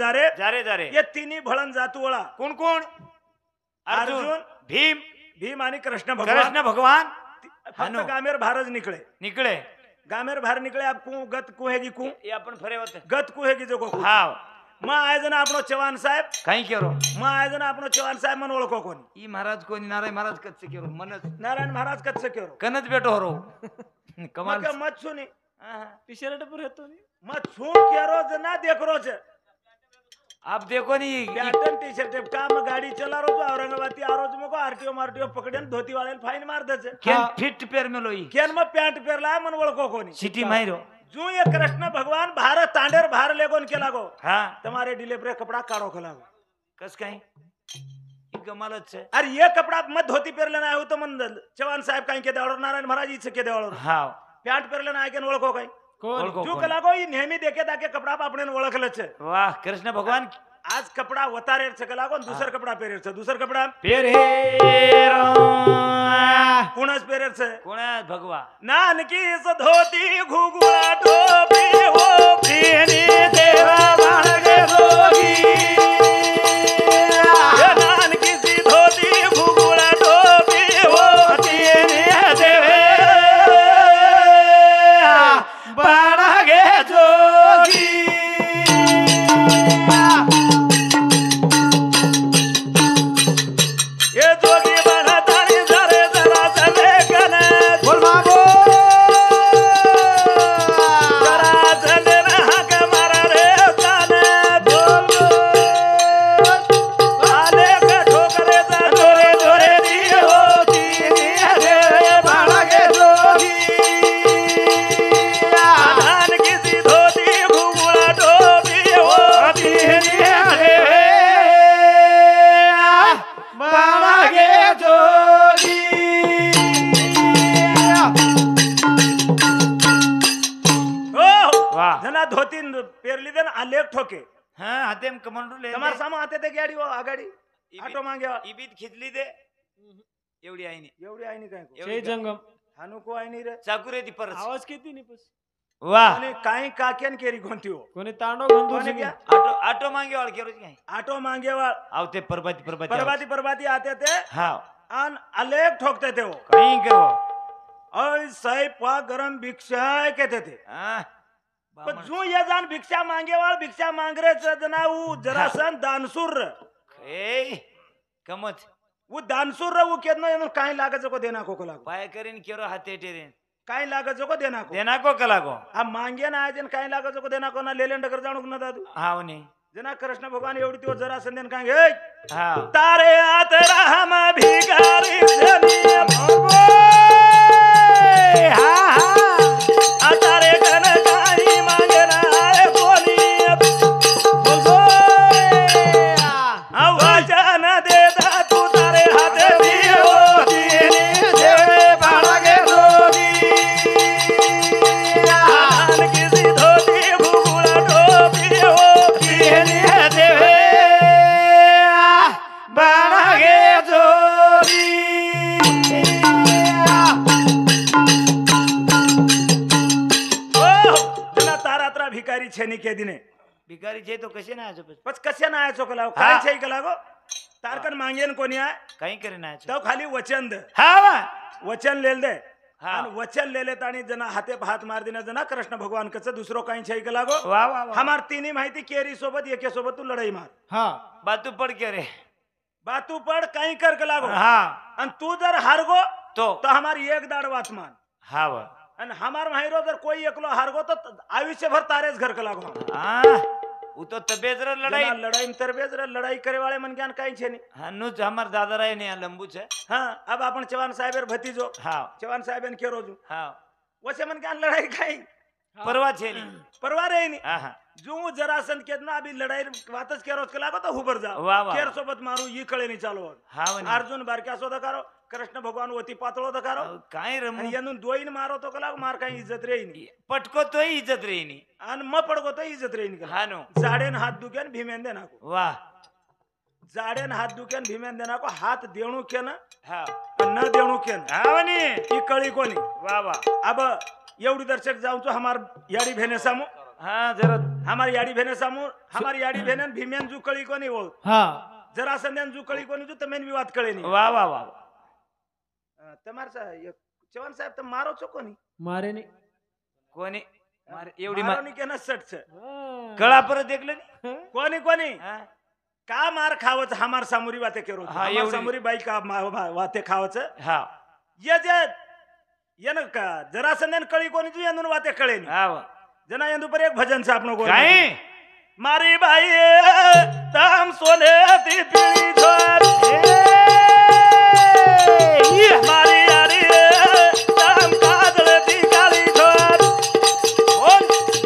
जारे जारे जारे ये तिन्ही भळण जातुवळा कोण कोण अर्जुन अर्जुन, भीम भीम आणि कृष्ण भगवान कृष्ण भगवान फक्त हानो. गामेर भारज निकले निकळे गामेर बाहर निकले अब कु गत कुहेगी कु ये आपण फरे होते गत कुहेगी जो को हाव मां आयजन आपनो चव्हाण साहेब काही केरो मां आयजन आपनो चव्हाण साहेब मन ओळखो कोणी ई महाराज कोणी नाराय महाराज कच्चे केरो मनच नारायण महाराज कच्छ केरो कनच बेटो हरो कमाल मग मत सुनी टी शर्ट पर येतो नी. मत छू केरो जना देख रोज आप देखो नी पैटर्न टी शर्ट काम गाड़ी चला रो जो औरंगाबाद आ रोज मको आरटीओ मारटीओ पकडेन धोती वाले फाइन मार दे केन हा. फिट पेर में लोई केन में पैंट पेरला मन ओळखो कोणी सिटी माहिरो जू ये कृष्ण भगवान भारत तांडेर बाहर लेगोन के लागो हा तुम्हारे डिलीवरी कपड़ा काढो के लागो कस काही ई कमालच छे अरे ये कपड़ा मत धोती पेरले ना हो तो मन चव्हाण साहेब काही के देवळर नारायण महाराज इच के देवळर हाव पॅन्ट पेरले ना ऐकेन ओळखो काही कोण ओळखो जू कोण. के लागो ही नेहमी देखे दाके कपड़ा आपण ओळखलं छे वाह कृष्ण भगवान आज कपड़ा वतारेर छे के लागो दुसर कपड़ा पेरेर छे दुसर कपड़ा पेर हे कुणच पेरेर छे कोण भगवा नानकी इस धोती घुगुआ टोपी हो प्रियनी देवा बाळगे जोगी ये नानकी सी धोती घुगुआ टोपी हो प्रियनी देवे बाळगे जोगी ये जोगी बना तारी जरे जरा चले कने बोल बाबू जरा चले ना के मारा रे जाने आले के ठोकरे जा जोरे जोरे दी होती रे बाळगे जोगी आधान किसी धोती घुगुआ टोपी होती रे बाळगे जोगी वाह. जना धोती पेरली दे ना आलेख ठोके हा हातेम कमांडू ले તમાર સામે આતે તે ગાડી વો આગાડી આટો માંગ્યા ईबीत खिचली दे एवढी आहे नी एवढी आई नाही काय जय जंगम हानु को आई नाही रे चाकुरे ती परत आवाज किती नाही पस वाह आणि काही काक्यान केरी कोणती हो कोणी तांडव घंदू कोणी क्या ऑटो ऑटो मांगे वाळ केरो काय आटो मांगेवाळ आवते परबाती परबाती परबाती परबाती आते ते हा अन आलेख ठोकते ते हो काही करो ओय साहेब पा गरम भिक्षा कहते थे हा पण जो ये जान भिक्षा मांगेवाळ भिक्षा मांगरे जना उ जरासन दानसूर ए कमत वो दानसूर वो केदनो एनो काही लागत को देना को लागो पाय करीन केरो हाते टेरेन काही लागत को देना को देना को कलागो आ मांगे ना आजन काही लागत को देना को ना लेलेन डगर जाणू ना दादू हावनी जना कृष्ण भगवान एवढी तो जरा संदेन काय हे हा तारे आत राम भिकारी हा हा तारे कन काही मांगे ना आए कोणी वचन देता तू तारे हाते दियो देवे बाळगे जोगी आन किसी धोती घुगुआ टोपी हो देवे बाळगे जोगी जना तारात्रा भिकारी छेनी के दिने भिकारी छे तो कसे ना आजो पच कसे ना आयचो कलाव हा. काय छे कलागो तारकन मांगेन कोणी आहे काही करे ना आजो तो खाली वचन दे हा वा वचन लेल दे हा. आणि वचन लेले ताणी जना हाते हात मार दिना जना कृष्ण भगवान कच दुसरो काही छे कलागो वा वा वा हमार तिन्ही माहिती केरी सोबत एके सोबत तू लढाई मार हा बातू पड के रे बातू पड काही कर कलागो हा आणि तू जर हारगो तो तो हमारी एक दाड वाचमान हा वा आणि हमार माहिरो जर कोई एकलो हारगो तो आयुष्यभर तारेच घर कलागो हा उ तो तबेज रे लड़ाई लड़ाई में तरबेज रे लड़ाई करे वाले मन ज्ञान काही छे नहीं हाँ नुच हमार दादा रहे ने लंबू छे हाँ अब अपन चवान साहेबर भतीजो हाँ चवान साहेबन के रोजू हाँ वसे मन ज्ञान लड़ाई काही परवा छे नी परवा रे नहीं हाँ हाँ जो जरासन के ना अभी लड़ाई वातच के रोज कलागो तो हुबर जा वाह, वाह. केर सोबत मारू ये कळे नहीं चालू हाँ वनी. अर्जुन बारक्या सो दकारो कृष्ण भगवान वती पातळो दकारो काय रमू आणि यानून दोईन मारो तो कलाग मार काही इज्जत रे नहीं पटको तो इज्जत रही नी आणि म पडगो तो इज्जत रे नहीं हाँ नो जाडेन हात दुक्यान भीमेन देना को वाह जाडेन हात दुक्यान भीमेन देना को हात देणू केन हाँ न देणू केन हाँ वनी ही कळी कोणी वाह वाह अब एवढी दर्शक जाऊचो हमार याडी भेने सामो हाँ जरा हमारी याडी भेने समोर हमारी याडी भेने भीमेन जू कळी कोणी ओळ हा जरा संध्यान जू कळी कोणी जू तमेन विवाद कळे नाही वा वा वा તમાર ચવાન સાહેબ તમે મારો છો કોની मारे नाही कोणी मारे एवढी મારો ની કે ન સટ છે कळा परत देखलं नाही कोणी कोणी हा? का मार खावच हमार सामुरी वाते केरो हा, हमार एवढी- सामुरी बाई का वाते खावच हा ये जे येन का जरा संध्यान कळी कोणी जू येंदून वाते कळे नाही हा वा. जना येंदू पर एक भजन से आपनो गोर काय मारी बाई तम सोने ती पीली छोर मारी यारी तम काजल ती काली छोर बोल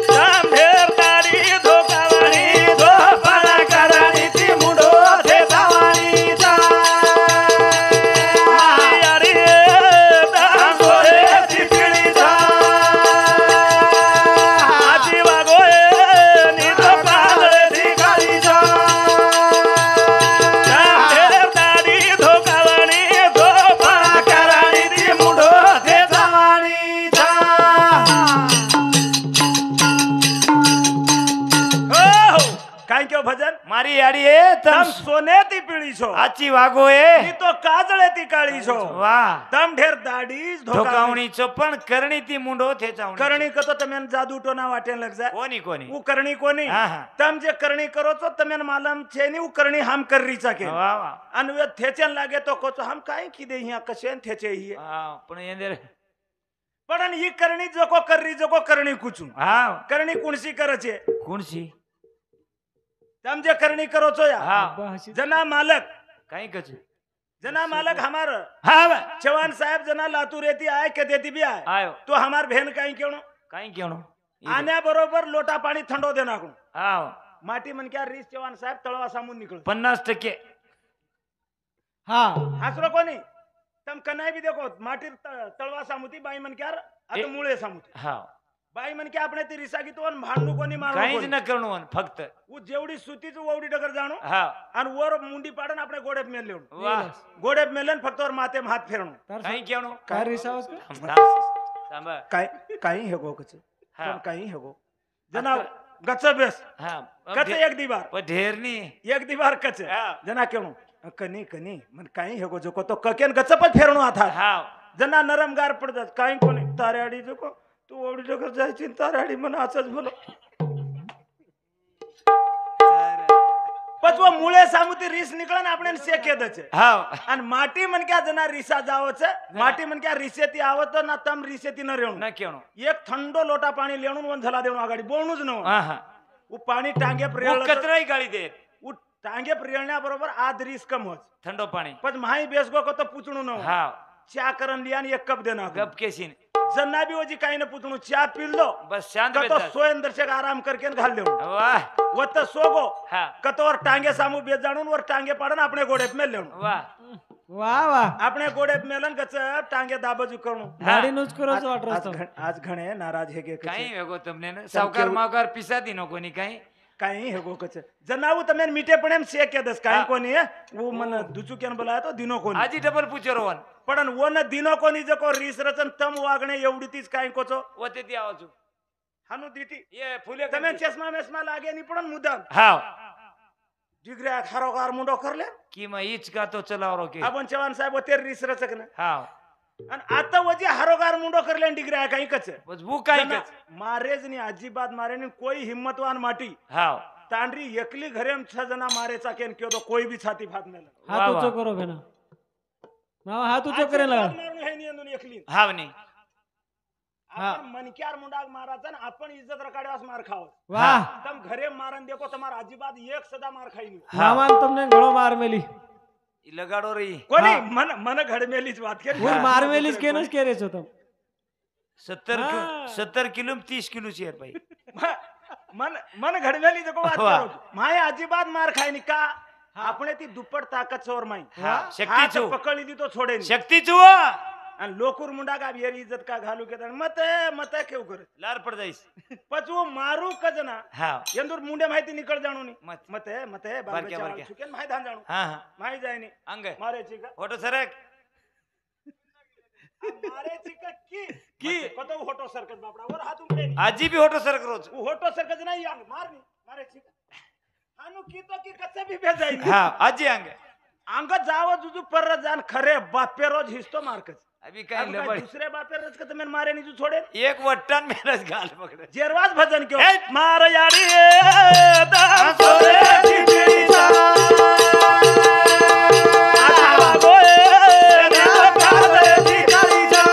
तम ढेर दारी धोकावाणी धोपाला कराणी ती मुंडो थे दावाणी चा मारी यारी तम सोने ती पीली छोर आजी वागोए नी तो काजल ती काली छोर ढेर दारी धोकावाणी धोपाला कराणी ती मुंडो थे दावाणी चा हो काय क्यों भजन मारी याडी ए तम तम सोने ती पीळी छो आची वागो ए नी तो काजळे ती काळी छो वा तम ढेर दाढी धोकावणी धोकावणीचो पण करणी ती मुंडो थेचावणी करणी कतो तमेन जादू टोना वाटेन लग जा कोणी कोणी वो करणी कोनी हा, हा. तम जे करणी करो तो तमेन मालम छे नी वो करणी हम कर री सके वा वा अन वे थेचन लागे तो को हम काय की दे हिया कशेन थेचे ही हा पण येंदर पण ही करणी जको कर री जको करणी कुचू हा करणी कुणसी करचे कोणशी तम जे करणी करो छो या हा जना मालक काही कच जना मालक हमार हा वा. चौहान साहब जना लातूर येती आए के देती भी आए आयो तो हमार बहन काही क्यों काही केवण आण्या बरोबर लोटा पाणी थंडो देना को हा माटी मन क्या रीस चौहान साहेब तळवा सामून निकळ 50% हा हासरो कोणी तम कनाई भी देखो माटी तळवा सामुती बाई मन क्या आता मुळे सामुती हा बाई मन क्या આપણે ती रिसा की तो भांडणू कोणी काहीच मारू न करणं फक्त वो जेवढी सुतीच ववडी डगर जाणो हा आणि वर मुंडी पाडन આપણે गोडेप मेल लेवण वा गोडेप मेलन फक्त वर माते हात फेरणो काही केवण काय रिसावस का सांभा काय काही हेगो कच हा. काही हेगो जना गच बेस हा कच एक दिवार पण ढेरनी एक दिवार कच हा. जना केणो कनी कनी मन काही हेगो जो को तो ककेन गच पण फेरणो आता हा जना नरम गार पडतात काही कोणी ताऱ्याडी जो को तू ओवडी डगर जायची ताऱ्याडी मन असच बोलो पचवा मुळे सामुती रीस निकळन आपण सेके दचे हा आणि माटी मन क्या जना रिसा जावच माटी मन क्या रिसेती आवत ना तम रिसेती न रेणू न केवण एक थंडो लोटा पाणी लेणून वन झला देणू आगाडी बोलणूच न हा हा वो पाणी टांगे वो प्रियळ कचराही गाळी दे वो टांगे प्रियळण्या बरोबर आद रिस कम होच थंडो पाणी पण माही बेसगो को तो पुचणू न हा चा करन लिया आणि एक कप देना गप केसीन जन्ना भी वजी काही न पुचणू चा पिल लो बस शांत कतो बेतात सोयन दर्शक आराम करके घाल देऊ वाह व त सोगो हा कतोवर टांगे सामू बेस जाणून वर टांगे पाडन आपणे गोडेप मेल लेणू वाह वा वा आपणे गोडेप मेलन कच टांगे दाबजू करणू गाडी नुच करोच वाट रस्तो आज घणे नाराज हे गे काही वेगो तुमने न सावकार मावकार पिसा दिनो कोणी काही काही हे गो कच जनाऊ तमे मीठे पणे से के दस काही हा. कोणी है वो मन दुचुक्यान बोलाय तो दिनो कोणी आजी डबल पुचरो वन पण वो न दिनो कोणी जको रीस रचन तम वागणे एवढी तीच काही कोचो वते ती आवाजू हानु दीती ये फुले तमे चष्मा मेस्मा लागे नि पण मुद्दाम हा जिगऱ्या खारोगार मुंडो करले की मग हीच का तो चलावरो के आपण चव्हाण साहेब वो ते रीस रचक ना हा आणि आता वजी हारोगार मुंडो करले डिग्र्या काही कच बस भू काय जना कच मारेज नि अजिबात मारे नि कोई हिम्मतवान माटी हा तांडरी एकली घरे में 6 जना मारे चाकेन क्यों तो कोई भी छाती फात मेला हात उचो करो बेना मामा हात उचो करे लगा मारून है नि अंदून एकली हाव नी आपण मनक्यार मुंडाग माराचा आणि आपण इज्जत रकाड्यास मार खाव वाह तम घरे मारन देखो तुम्हारा अजिबात एक सदा मार खाई नहीं मामा तुमने घणो मार मेली इ लगाडो रे कोणी मन मन घडमेलीच बात केली वो मार मेलीच केनच केरेच होतो 70 किलो 30 किलो शेर भाई मन मन घडमेली देखो बात वाह. करो माय अजिबात मार खाई नहीं का આપણે તી દુપ્પટ તાકાત ચોર માઈ હા શક્તિ હાથ છું પકડી દીધો છોડે નહીં શક્તિ છું અને લોકુર મુંડા કા બેર ઇજ્જત કા ઘાલુ કે મતે મતે કેવું કરે લાર પડ જઈશ પછી वो मारू कजना હા ಎಂದೂರ್ ಮುಂಡೆ ಮಾಹಿತಿ ನಿಕળ ಜಾಣು ನಿ मत मते मते बारक्या, बारके बारक्या. चुकेन माही धान जाणू हा हा माही जाय नी अंग मारे चीका फोटो सरक मारेची का की की? कत होटो सरकत बापडा वर हात उमडे आजी बी होतो सर रोज होटो सरकत नाही अंग मारनी मारेची का हानु की तो की कच्चा भी भेज जाई हा आजी अंगे अंग जाव जुजू पर जान खरे बापे रोज हिस्तो मारकच अभी काय लबड दुसरे बापे रोज का तुम्हें मारे नहीं छोड़े एक वट्टान मेरच गाल पकड जेरवाज भजन क्यों हे! मार याडी दाम सोरे दिदीचा आता गोए निकाले दिकारीचा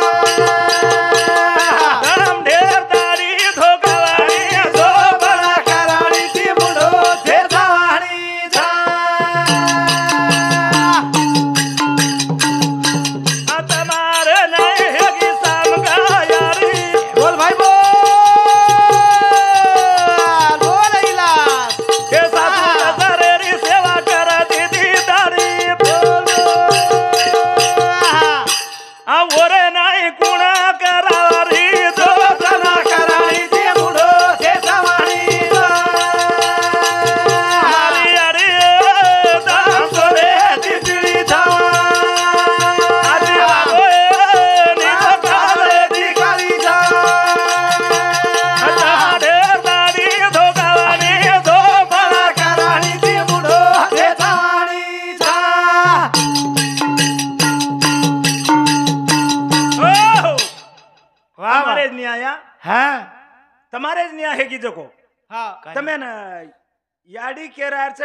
दाम ढेर दारी धोकावाणी जो बळा कराणी ती बुडो ते जावाणीचा आता मार नाही हे की सामगा यारी बोल भाई बोल बोल इलास हे सासू सरेरी सेवा करा दीदी दारी बोलो आवरे नाही कुणा करारी जो जना करारी ते बुडो ते जवानी हरी हरी दाम सोरे दिसली छावा आजी बाबोए निकाले दिकाली जा आता ढेर दारी धोकावानी जो बळा कराणी ती बुडो ते जवानी जा વાહ તમારે વાહ જ નહીં આયા હા તમારે જ નહીં આ હેગી જકો हा તમે ને याडी केरार च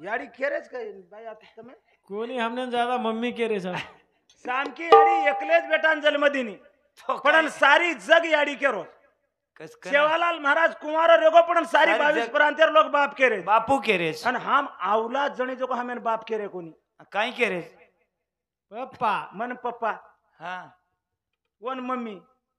याडी केरेच काय बाई आता તમે कोणी हमने ज्यादा मम्मी के रे साहब सामकी याडी एकलेच बेटान जन्म दिनी पण सारी जग याडी केरो कस कर सेवालाल महाराज कुंवार रेगो पण सारी सारी 22 जग- प्रांतेर लोक बाप केरे बापू के रे आणि हम औलाद जणी जको हमेन बाप केरे कोणी काय के रे पप्पा मन पप्पा हा वन मम्मी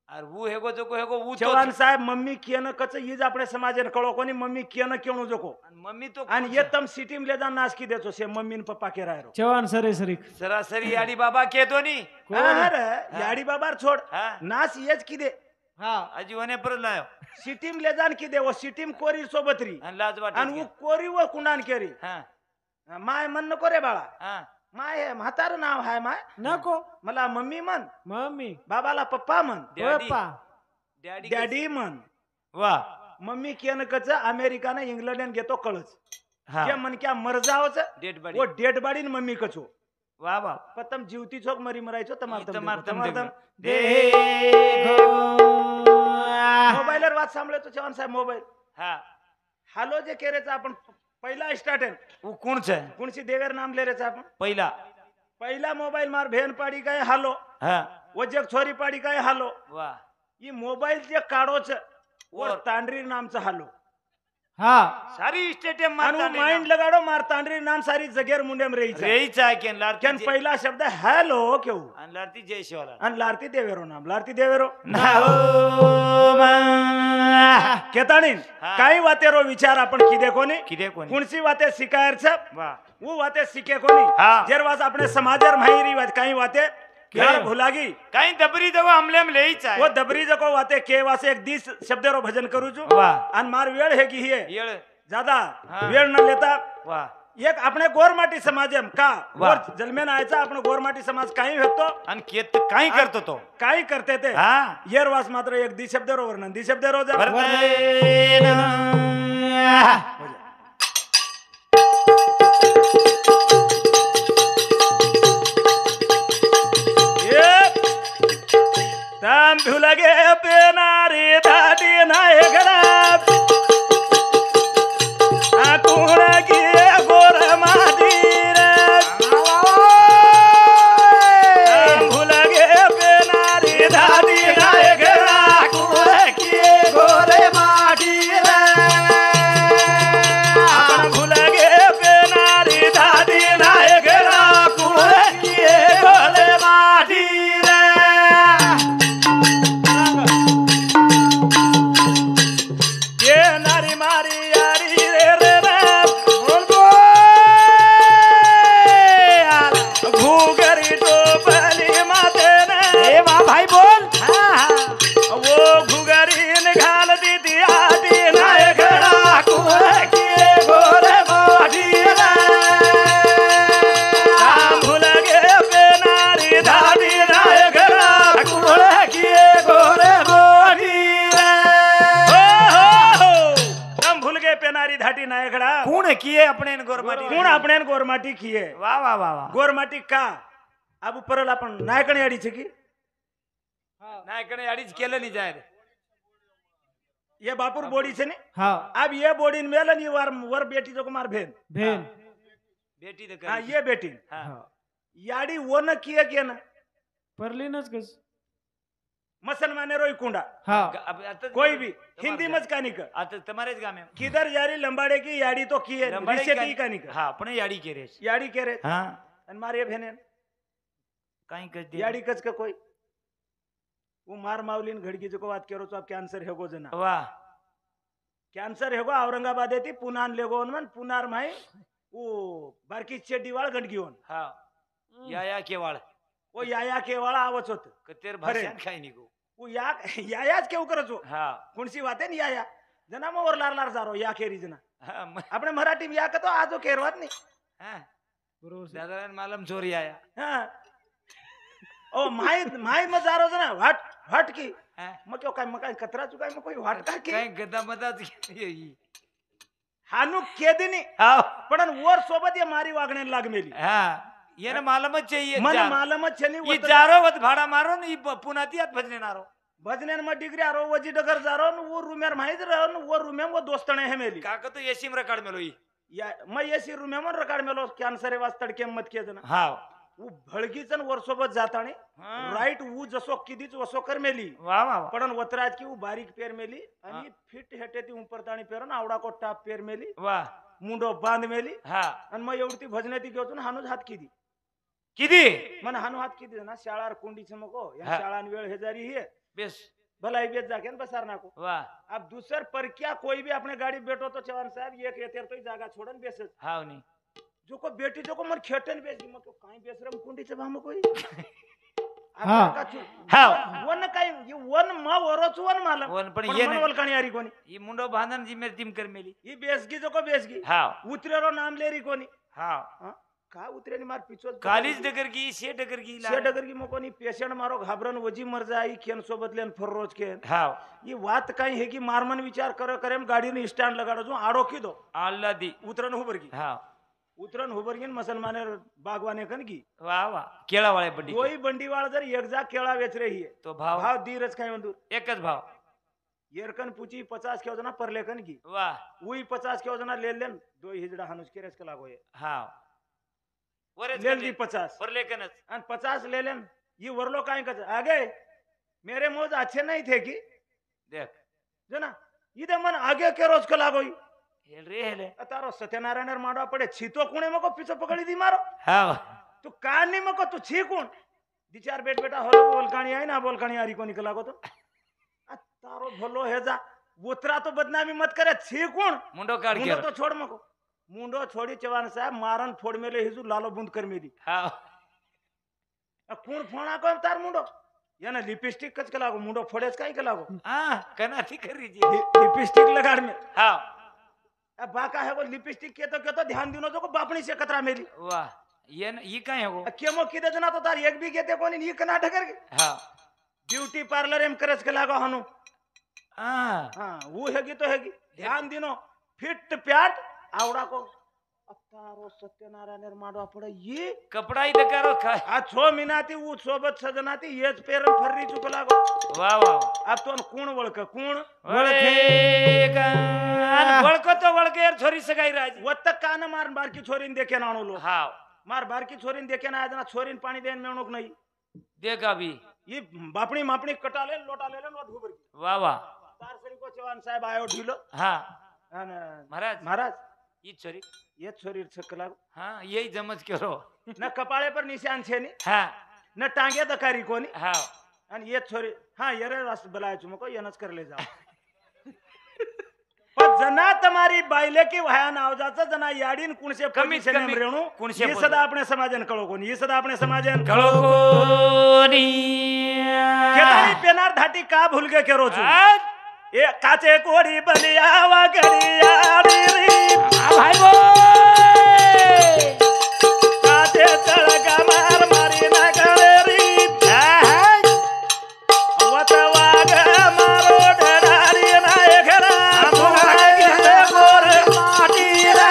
अरे वो हेगो जो हेगो वो तो चव्हाण साहेब मम्मी केन कच हीज आपणे समाजेन कळो कोणी मम्मी केन केणू जको मम्मी तो आणि ये तम सिटीम ले जा नाच की देचो से मम्मी न पप्पा के रायरो चव्हाण सरे सरीक सरासरी याडी बाबा केतो नी अरे याडी बाबार छोड हा नाच येच की दे हा आजी वने परत लायो सिटीम ले जान की दे वो सिटीम कोरी सोबतरी आणि लाज वाटत आणि वो कोरी व कुणान केरी हा माय मन नको रे बाळा हा माय हे म्हातार नाव हाय माय नको मला मम्मी मन मम्मी बाबाला पप्पा मन डॅडी पप्पा डॅडी डॅडी मन वा मम्मी केन कच अमेरिकाने इंग्लंड घेतो कळच हा जे मन क्या मरजावच डेट बडी वो डेड बाडी मम्मी कचो वा वा पतम जीवती चोक मरी मरायचो तमारतम मोबाईलवर वाच सांभाळतो चव्हाण साहेब मोबाईल हा हालो जे केरेचा आपण पहिला स्टार्ट आहे वो कोण छे कोणसी देवेर नाम ले रेचा आपण पहिला पहिला मोबाईल मार भेन पाडी काय हालो हा वजक छोरी पाडी काय हालो वा ही मोबाईल जे काढोच वर वर. तांडरी नामचं हालो हा सारी स्टेडियम आणि माइंड लगाडो मार तांडरी नाम सारी जगेर मुंडेम रेईचा रेईचा केन लारती केन पहिला शब्द हॅलो केऊ आणि लारती जय शिवाला आणि लारती देवेरो नाम लारती देवेरो ना केताणीन हा. काही वातेरो विचार आपण किदे कोणी किदे कोणी कुणसी वाते शिकायरच वा वो वाते सिके कोणी हा. जेरवास अपने समाजर माहिरी वात काही वाते यार के? भुलागी काही दबरी दवा हमले में लेईचा वो दबरी जको वाते के वासे एक दिस शब्देरो भजन करू छु वा आणि मार वेळ हे की हे येळ ज्यादा हा. वेळ न लेता वा एक अपने गोरमाटी समाजम का वा. वर जन्मेन आयचा आपण गोरमाटी समाज काही होतो आणि केत काही करतो तो काही करते ते हा येरवास मात्र एक दिस शब्देरो वर्णन दिस शब्देरो जा ताम भुलगे पेनारी दादी नाय गडा आकुण की गोर मादी रे ताम भुलगे पेनारी दादी नाय गडा आकुण की गोर मादी रे आपण भुलगे पेनारी दादी नाय गडा आकुण की गोर मादी रे ने गोरमाटी कौन अपने ने गोरमाटी की है वाह वाह वाह वाह गोरमाटी का अब ऊपर अपन नायकणी आड़ी छे की नाही कडे अडीच केलं नाही जाय ये बापुर बोडी छे ने हा अब ये बोडी में मेलन ये वर बेटी जो कुमार भेन भेन बेटी तर हाँ कर ये बेटी हा हा याडी वो न किया किया ना परलीनच कस मुसलमाने रोई कुंडा हा अब आता कोई भी तुम्हारे हिंदी गाव- मच का नहीं कर आता तुम्हारेच गाव में किधर जारी लंबाड़े की याडी तो की है लंबाडे रिसेटी का नहीं कर हा पण याडी केरेस याडी के रे हा अन मारे भेने काही कर दे याडी कच का कोई वो मार मावलीन घड़की जो को बात करो तो आप कैंसर है गो जना वाह कैंसर है गो औरंगाबाद येती पुनान लेगो मन पुनार माई वो बारकी चेड्डी वाळ गंडकी होन हा या केवाळ वो या के वाळा आवच होत कतेर खरे. भाषण काही निघू वो याच केव करत हो हा कोणसी वाते न या जना मग वर लार लार जारो या केरी जना हा, આપણે મરાઠી માં યા કતો આજો કેરવાત નહીં हा. बरोबर से. दादाला मालम चोरी आया હા ओ माय माय में जारो जना हट हट की हा. मग क्यों काय मग काय कतरा चुकाय मग कोई हट का की काही गदा मदा हानु केदिनी हा पण वर सोबत ये मारी वागणे लाग मेली हा येणं मालमच चाहिए मन मालमच छनी ई जारो वत भाडा मारो न ई पुनाती आत भजने नारो भजनेन में डिग्री आरो वजी डगर जारो न वो रूमेर माहित रहो न वो रूमे वो दोस्तणे है मेली काका तो येशीम रकाड मेलो ई या मैं येसी रूमे में रकाड मेलो कैंसर वास तडके मत के जना हा वो भळकीचन वर सोबत जाताणी हा. राईट वो जसो किदीच वसो कर मेली वा वा वा. पण वतराज की वो बारीक पेर मेली आणि फिट हेटे ती ऊपर ताणी पेरन आवडा को टाप पेर मेली वा मुंडो बांध मेली हा आणि मग एवढी भजने ती घेऊन हानूच हात किदी किती मन हानू हात किदी ना शाळार कुंडी मको या हा. शाळान वेळ हे जारी हे बेस भलाई बेच जाके न बसार नाको वा अब दूसर पर क्या कोई भी अपने गाड़ी बैठो तो चौहान साहब एक येतेर तो जागा छोड़न बेसस हाव नी जो को बेटी जो को मन खेटन बेस मग तो काई बेसरम कुंडी से भाम कोई हा. हाव वन काय वन मा वरोच वन मालम वन पण पण ये मन नाही. वलकाणी आरी कोणी ई मुंडो बांधन जी मेरी टीम कर मेली ही बेसगी जो को बेसगी हाव उतरेरो नाम लेरी कोणी हाव हाँ? का उतरेनी मार पिछो कालीच डगर की शे डगर की से डगर की मोकोनी पेशेंट मारो घाबरन वजी मर जाई खेन सोबत लेन फरोज के हाव ये बात कहीं है कि मारमन विचार करो करेम गाड़ी ने स्टैंड लगाड़ो जो आड़ो की दो अल्लाह दी उतरन हुबर की हाव उतरन हुबर की मुसलमाने बागवाने कन की वा वा केळा वाळे बड्डी कोई बंडी वाला जर एक जा केला बेच रही है तो भाव भाव धीरज काय मंदूर एकच भाव येरकन पूछी 50 के वजना पर लेकन की वा वही 50 के वजना ले लेन दो हिजड़ा हनुस के रेस के लागो ये हाव वरेच ले कर ली दे. 50 वर लेकनच और 50 ले लेन ये वरलो काय कर आगे मेरे मौज अच्छे नहीं थे कि देख जो ना इधे मन आगे के रोज को लागो ही हेल रे हेले तारो सत्यनारायण माडवा पड़े छीतो कुणे मको पीछे पकड़ी दी मारो हाव तू कान नहीं मको तू छी कौन दिचार बेट बेटा होलो बोलकाणी आई ना बोलकाणी आरी को निकला को तो तारो भलो है जा उतरा तो बदनामी मत करे छी कौन मुंडो काढ मुंडो के तो छोड़ मको मुंडो छोड़ी चवान साहब मारन फोड़ मेले हिजू लालो बूंद कर मेली हाव कौन फोड़ा को तार मुंडो या ना लिपस्टिक कच के लागो मुंडो फोड़ेस काई के लागो हां कनाती कर रीजिए लिपस्टिक लगाड़ में हाव अब बाका है वो लिपस्टिक के तो ध्यान दिनो जो को बापणी से कतरा मेली वाह ये ई काय हो केमो किदे जना तो तार एक भी गेते कोनी नी कना ढकर के हाव ब्यूटी पार्लर एम करस के लागो हनु हां हाँ वो हैगी तो हैगी ध्यान दिनो फिट प्याट आवड़ा को अतारो सत्यनारायण माडवा पड़े ये कपड़ा ही दकारो काय आ 6 मिनाती वो सोबत सजनाती येच पेरन फर्री चुक लागो वाह वाह अब तो कूण वळक कूण वळको तो वळके यार छोरी सगाई राज वत्त कान मार बारकी छोरीन देखे नाणो लो हाव मार बारकी छोरीन देखे ना जना छोरीन पानी देन मेणुक नहीं देख अभी ये बापणी मापणी कटाले लोटाले लो धुबर वाह वाह तार सरी को चवान साहेब आयो ढीलो हां अन महाराज महाराज ई छोरी ये छोरी छक लागो हां यही जमज करो न कपाळे पर निशान छे नी हां न टांगे दकारी कोनी हाव आणि ये छोरी हाँ ये रे रास बलायचो मको येनच कर ले जाओ पण जना तुम्हारी बायले की वहान आवजाचा जना याडीन कुणसे कमी कमी कमी रेणू कुणसे ये पोजी. सदा अपने समाजन कळो कोणी ये सदा अपने समाजन कळो कोणी केतानी पेनार धाटी का भूल गे के रोचू आज ए काचे कोडी बलिया वागडिया री भाई बो काचे तळगा मार मारी ना गळे री वत वाग मारो ढडारी ना घरा भोगे गोर माटी रे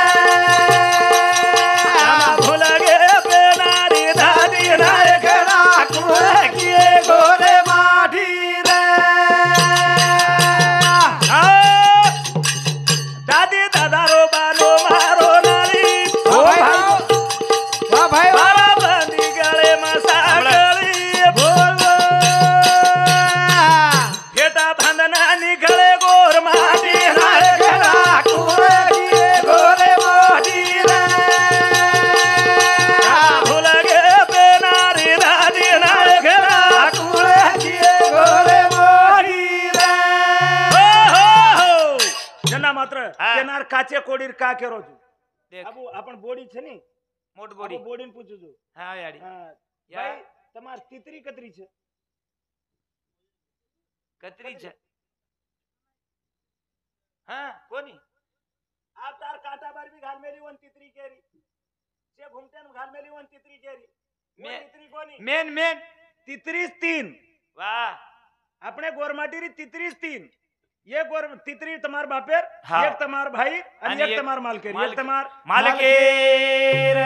પાછે કોડીર કા કેરો છું દેખ આબુ આપણ બોડી છે ને મોટ બોડી બોડીને પૂછું છું હા યાડી હા યા. ભાઈ તમાર તીતરી કતરી છે કતરી છે હા કોની આ તાર કાંટા બાર બી ઘાલ મેલી વન તીતરી કેરી જે ઘૂમતે ને ઘાલ મેલી વન તીતરી કેરી મેં- તીતરી કોની મેન મેન તીતરી तीन વાહ આપણે ગોરમાટી રી તીતરી तीन ये गोर तितरी तमार बापेर हाँ। एक तमार भाई आणि आणि एक एक तमार मालकेर एक मालक- तमार मालकेर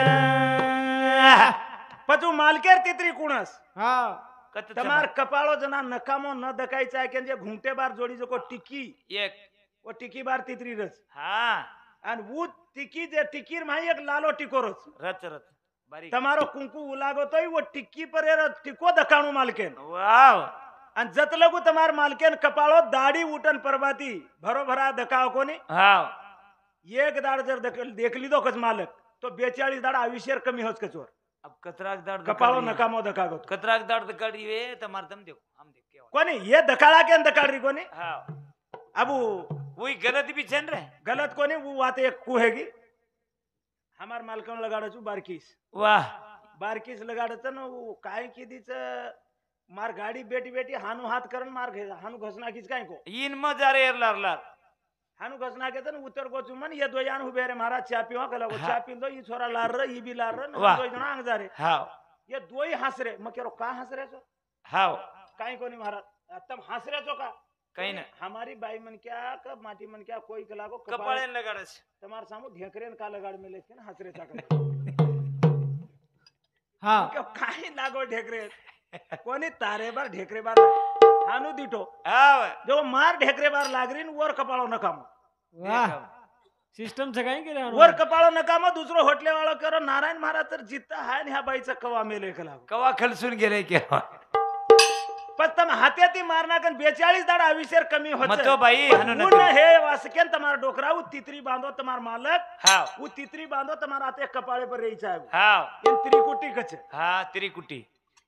पचू मालकेर तितरी कुणस हा कत तमार कपाळो जना नकामो न दकायचा के जे घुंगटे बार जोडी जो को टिकी एक वो टिकी बार तितरी रस हा आणि वो टिकी जे टिकीर माही एक लालो टिकोरस रच रच बारीक तमारो कुंकू उलागो तोय वो टिकी पर एरो टिको दकाणू मालकेन वाव आणि जत लगू तमार मालकेन कपाळो दाढी उठन परबाती भरोभरा दकाव कोणी हाव एक दाड जर देखली दो कच मालक तो 42 दाड आयुष्यर कमी होच कचवर अब कतराक दाड कपाळो नकामो दकागो कतराक दाड दकाडी वे तमार तम देखो हम देख केवा कोणी ये दकाळा के दकाळरी कोणी हाव अबू वही गलत भी छन रे गलत कोणी वो बात एक कुहेगी हमार मालकन लगाडो छु बारकीस वाह बारकीस लगाडो त न वो काय कीदीच मार गाडी बेटी बेटी हानू हात करन मार हानू घसना किस काय को इन मजारे एरलार लार हानू घसना के तन उत्तर को चुमन ये दो यान हुबे रे मारा चा पिवा कला को चा पिन दो ई छोरा लार रे ई भी लार रे न वाह। दो जना अंग जा रे हाव ये दो ही हंस रे म केरो का हंस रे छो हाव काय कोनी महाराज तम हंस रे छो का कहीं न हमारी बाई मन क्या का माटी मन क्या कोई कला को कपाळे लगाडस तमार सामू ढेकरेन का लगाड मेले के हंस रे चा हा क्यों काही लागो ढेकरे कोणी तारे बार ढेकरे बार हानू दिटो हाव जो मार ढेकरे बार लागरीन वर कपाळो नकामो वाह सिस्टम च काही केलं वर कपाळो नकामो दुसरो होटले वाळो करो नारायण महाराज तर जित्ता हाय ह्या बाईचा कवा मेले कला कवा खलसून गेले केवा पण तम हात्याती मारना कन 42 दाड आविषेर कमी होत मतो बाई हानू उन नकरी हे वासकेन तमार डोकराऊ तितरी बांधो तमार मालक हाव वो तितरी बांधो तमार आते कपाळे पर रही चाहे हाव इन त्रिकुटी कच हा त्रिकुटी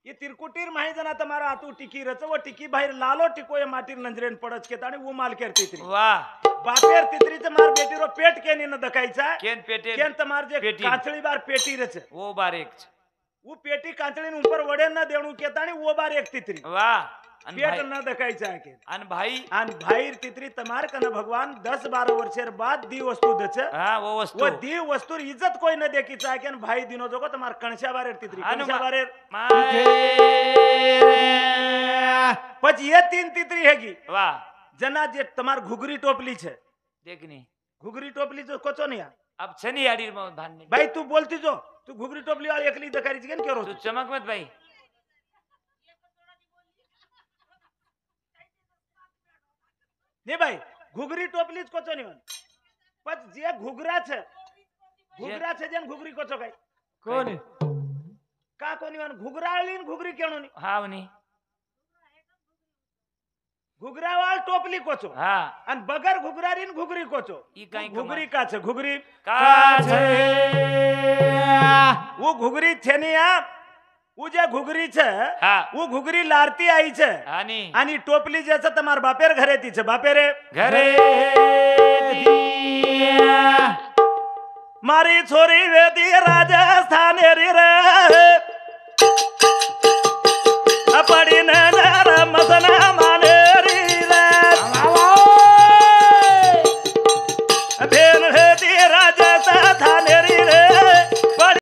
ये तिरकुटीर माही जना तमारा आतू टिकी रच वो टिकी बाहेर लालो टिको ये माटीर नंजरेन पडच के ताणी वो मालकेर तितरी वाह बापेर तितरीच मार बेटीरो पेट केनी न दकायचा केन पेटे केन तमार जे पेटी. कांचळी बार पेटी रच वो बारीक वो पेटी कांचळीन ऊपर वडे न देणू के ताणी वो बार एक तितरी वाह अन पेट भाई न दकायचा के अन भाई आणि भाईर तितरी तमार कन भगवान 10-12 वर्षेर बाद दी वस्तू दच हा वो वस्तू वो दी वस्तूर इज्जत कोई न देखीचा के भाई दिनो जोको तमार कणशा बारेर तितरी हानु कणशा बारेर माय પછી ये तीन तितरी हेगी वाह जना जे तमार घुगरी टोपली छे देखनी घुगरी टोपली जो कोचो नहीं अब छनी आडी भान नहीं भाई तू बोलती जो तू घुगरी टोपली वाली एकली दकारी चिकन केरो तू चमक मत भाई नहीं भाई घुगरी टोपली कोचो नहीं पण जे घुगरा छे जेन घुगरी कोचो काय कोण का कोनी वन घुगराळीन घुगरी केणो नहीं हाव नी घुगरावाळ टोपली कोचो हा आणि बगर घुगरारीन घुगरी कोचो ई काई घुगरी का छे घुगरी का छे वो घुगरी छे नहीं वो जे घुगरी छे हा वो घुगरी लारती आई छे आणि आणि टोपली जे छे तमार बापेर घरे ती छे बापेरे घरे दिया मारी छोरी वेदी